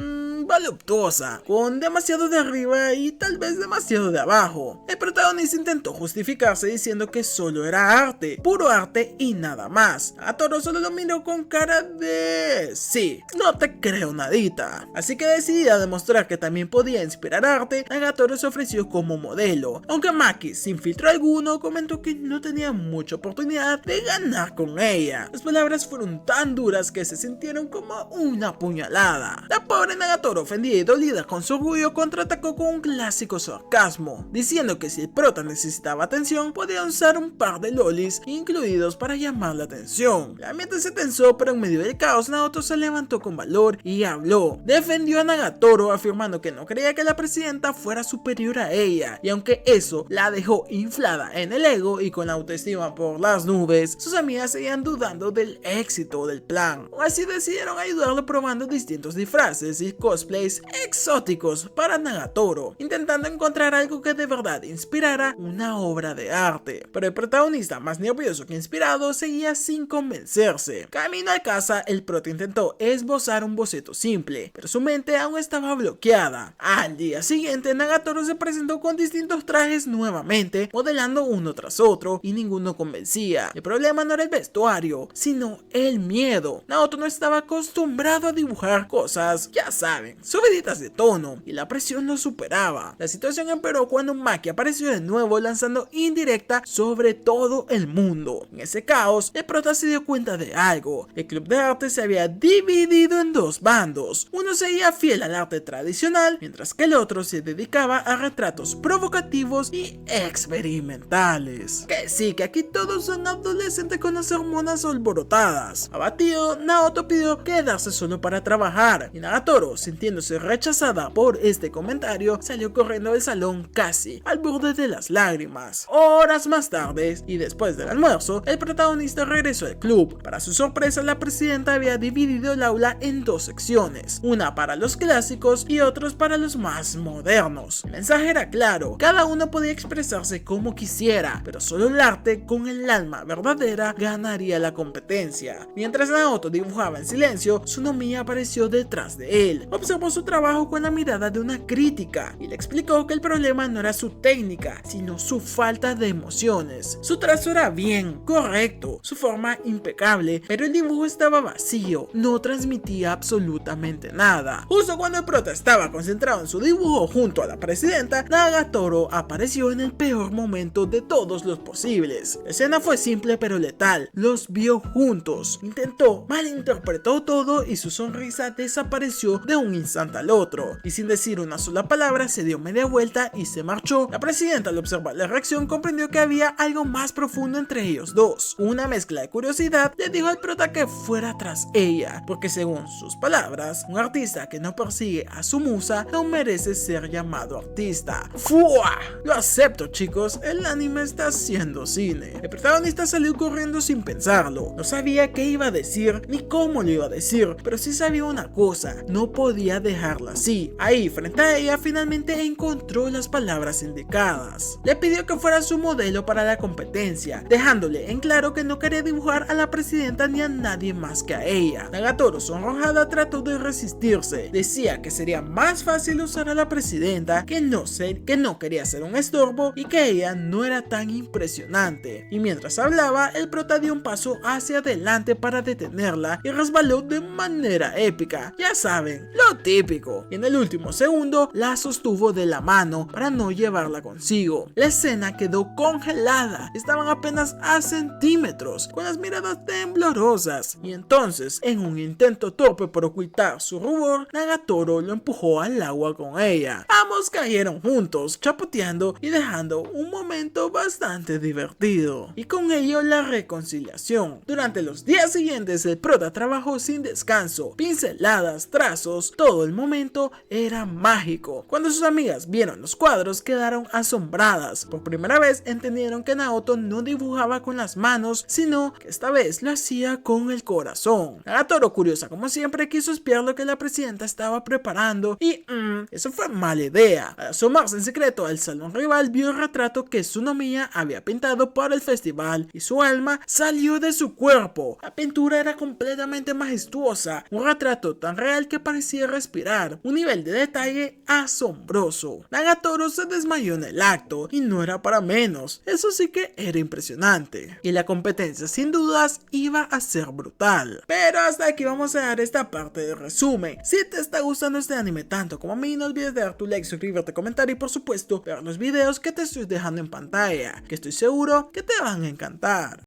voluptuosa, con demasiado de arriba y tal vez demasiado de abajo. El protagonista intentó justificarse diciendo que solo era arte, puro arte y nada más. Nagatoro solo lo miró con cara de... sí, no te creo nadita. Así que decidida a demostrar que también podía inspirar arte, Nagatoro se ofreció como modelo, aunque Maki, sin filtro alguno, comentó que no tenía mucha oportunidad de ganar con ella. Las palabras fueron tan duras que se sintieron como una puñalada. La pobre Nagatoro Nagatoro, ofendida y dolida con su orgullo, contraatacó con un clásico sarcasmo, diciendo que si el prota necesitaba atención, podía usar un par de lolis incluidos para llamar la atención. El ambiente se tensó, pero en medio del caos, Naoto se levantó con valor y habló. Defendió a Nagatoro, afirmando que no creía que la presidenta fuera superior a ella, y aunque eso la dejó inflada en el ego y con la autoestima por las nubes, sus amigas seguían dudando del éxito del plan. Así decidieron ayudarlo probando distintos disfraces y cosplays exóticos para Nagatoro, intentando encontrar algo que de verdad inspirara una obra de arte. Pero el protagonista, más nervioso que inspirado, seguía sin convencerse. Camino a casa, el prota intentó esbozar un boceto simple, pero su mente aún estaba bloqueada. Al día siguiente, Nagatoro se presentó con distintos trajes nuevamente, modelando uno tras otro, y ninguno convencía. El problema no era el vestuario, sino el miedo. Naoto no estaba acostumbrado a dibujar cosas, ya saben, subiditas de tono, y la presión lo superaba. La situación empeoró cuando Maki apareció de nuevo lanzando indirecta sobre todo el mundo. En ese caos, el prota se dio cuenta de algo. El club de arte se había dividido en dos bandos. Uno seguía fiel al arte tradicional, mientras que el otro se dedicaba a retratos provocativos y experimentales. Que sí, que aquí todos son adolescentes con las hormonas alborotadas. Abatido, Naoto pidió quedarse solo para trabajar, y Nagatoro, sintiéndose rechazada por este comentario, salió corriendo del salón casi al borde de las lágrimas. Horas más tarde, y después del almuerzo, el protagonista regresó al club. Para su sorpresa, la presidenta había dividido el aula en dos secciones, una para los clásicos y otros para los más modernos. El mensaje era claro, cada uno podía expresarse como quisiera, pero solo el arte con el alma verdadera ganaría la competencia. Mientras Naoto dibujaba en silencio, Tsunomiya apareció detrás de él. Observó su trabajo con la mirada de una crítica y le explicó que el problema no era su técnica, sino su falta de emociones. Su trazo era bien, correcto, su forma impecable, pero el dibujo estaba vacío, no transmitía absolutamente nada. Justo cuando el prota estaba concentrado en su dibujo junto a la presidenta, Nagatoro apareció en el peor momento de todos los posibles. La escena fue simple pero letal, los vio juntos, intentó, malinterpretó todo y su sonrisa desapareció de un instante al otro, y sin decir una sola palabra se dio media vuelta y se marchó. La presidenta, al observar la reacción, comprendió que había algo más profundo entre ellos dos. Una mezcla de curiosidad le dijo al prota que fuera tras ella, porque según sus palabras, un artista que no persigue a su musa no merece ser llamado artista. ¡Fua! Lo acepto, chicos, el anime está haciendo cine. El protagonista salió corriendo sin pensarlo. No sabía qué iba a decir ni cómo lo iba a decir, pero sí sabía una cosa, no podía dejarla así. Ahí, frente a ella, finalmente encontró las palabras indicadas. Le pidió que fuera su modelo para la competencia, dejándole en claro que no quería dibujar a la presidenta ni a nadie más que a ella. Nagatoro, sonrojada, trató de resistirse. Decía que sería más fácil usar a la presidenta, que no quería ser un estorbo y que ella no era tan impresionante. Y mientras hablaba, el prota dio un paso hacia adelante para detenerla y resbaló de manera épica. Ya saben, lo típico. Y en el último segundo, la sostuvo de la mano para no llevarla consigo. La escena quedó congelada. Estaban apenas a centímetros, con las miradas temblorosas. Y entonces, en un intento torpe por ocultar su rubor, Nagatoro lo empujó al agua con ella. Ambos cayeron juntos, chapoteando y dejando un momento bastante divertido. Y con ello la reconciliación. Durante los días siguientes, el prota trabajó sin descanso. Pinceladas, trazos, todo el momento era mágico. Cuando sus amigas vieron los cuadros, quedaron asombradas. Por primera vez entendieron que Naoto no dibujaba con las manos, sino que esta vez lo hacía con el corazón. Nagatoro, curiosa como siempre, quiso espiar lo que la presidenta estaba preparando y eso fue mala idea. Al asomarse en secreto al salón rival, vio el retrato que Tsunomiya había pintado para el festival y su alma salió de su cuerpo. La pintura era completamente majestuosa, un retrato tan real que parecía respirar, un nivel de detalle asombroso. Nagatoro se desmayó en el acto y no era para menos, eso sí que era impresionante. Y la competencia sin dudas iba a ser brutal. Pero hasta aquí vamos a dar esta parte de resumen. Si te está gustando este anime tanto como a mí, no olvides de dar tu like, suscribirte, comentar y por supuesto ver los videos que te estoy dejando en pantalla, que estoy seguro que te van a encantar.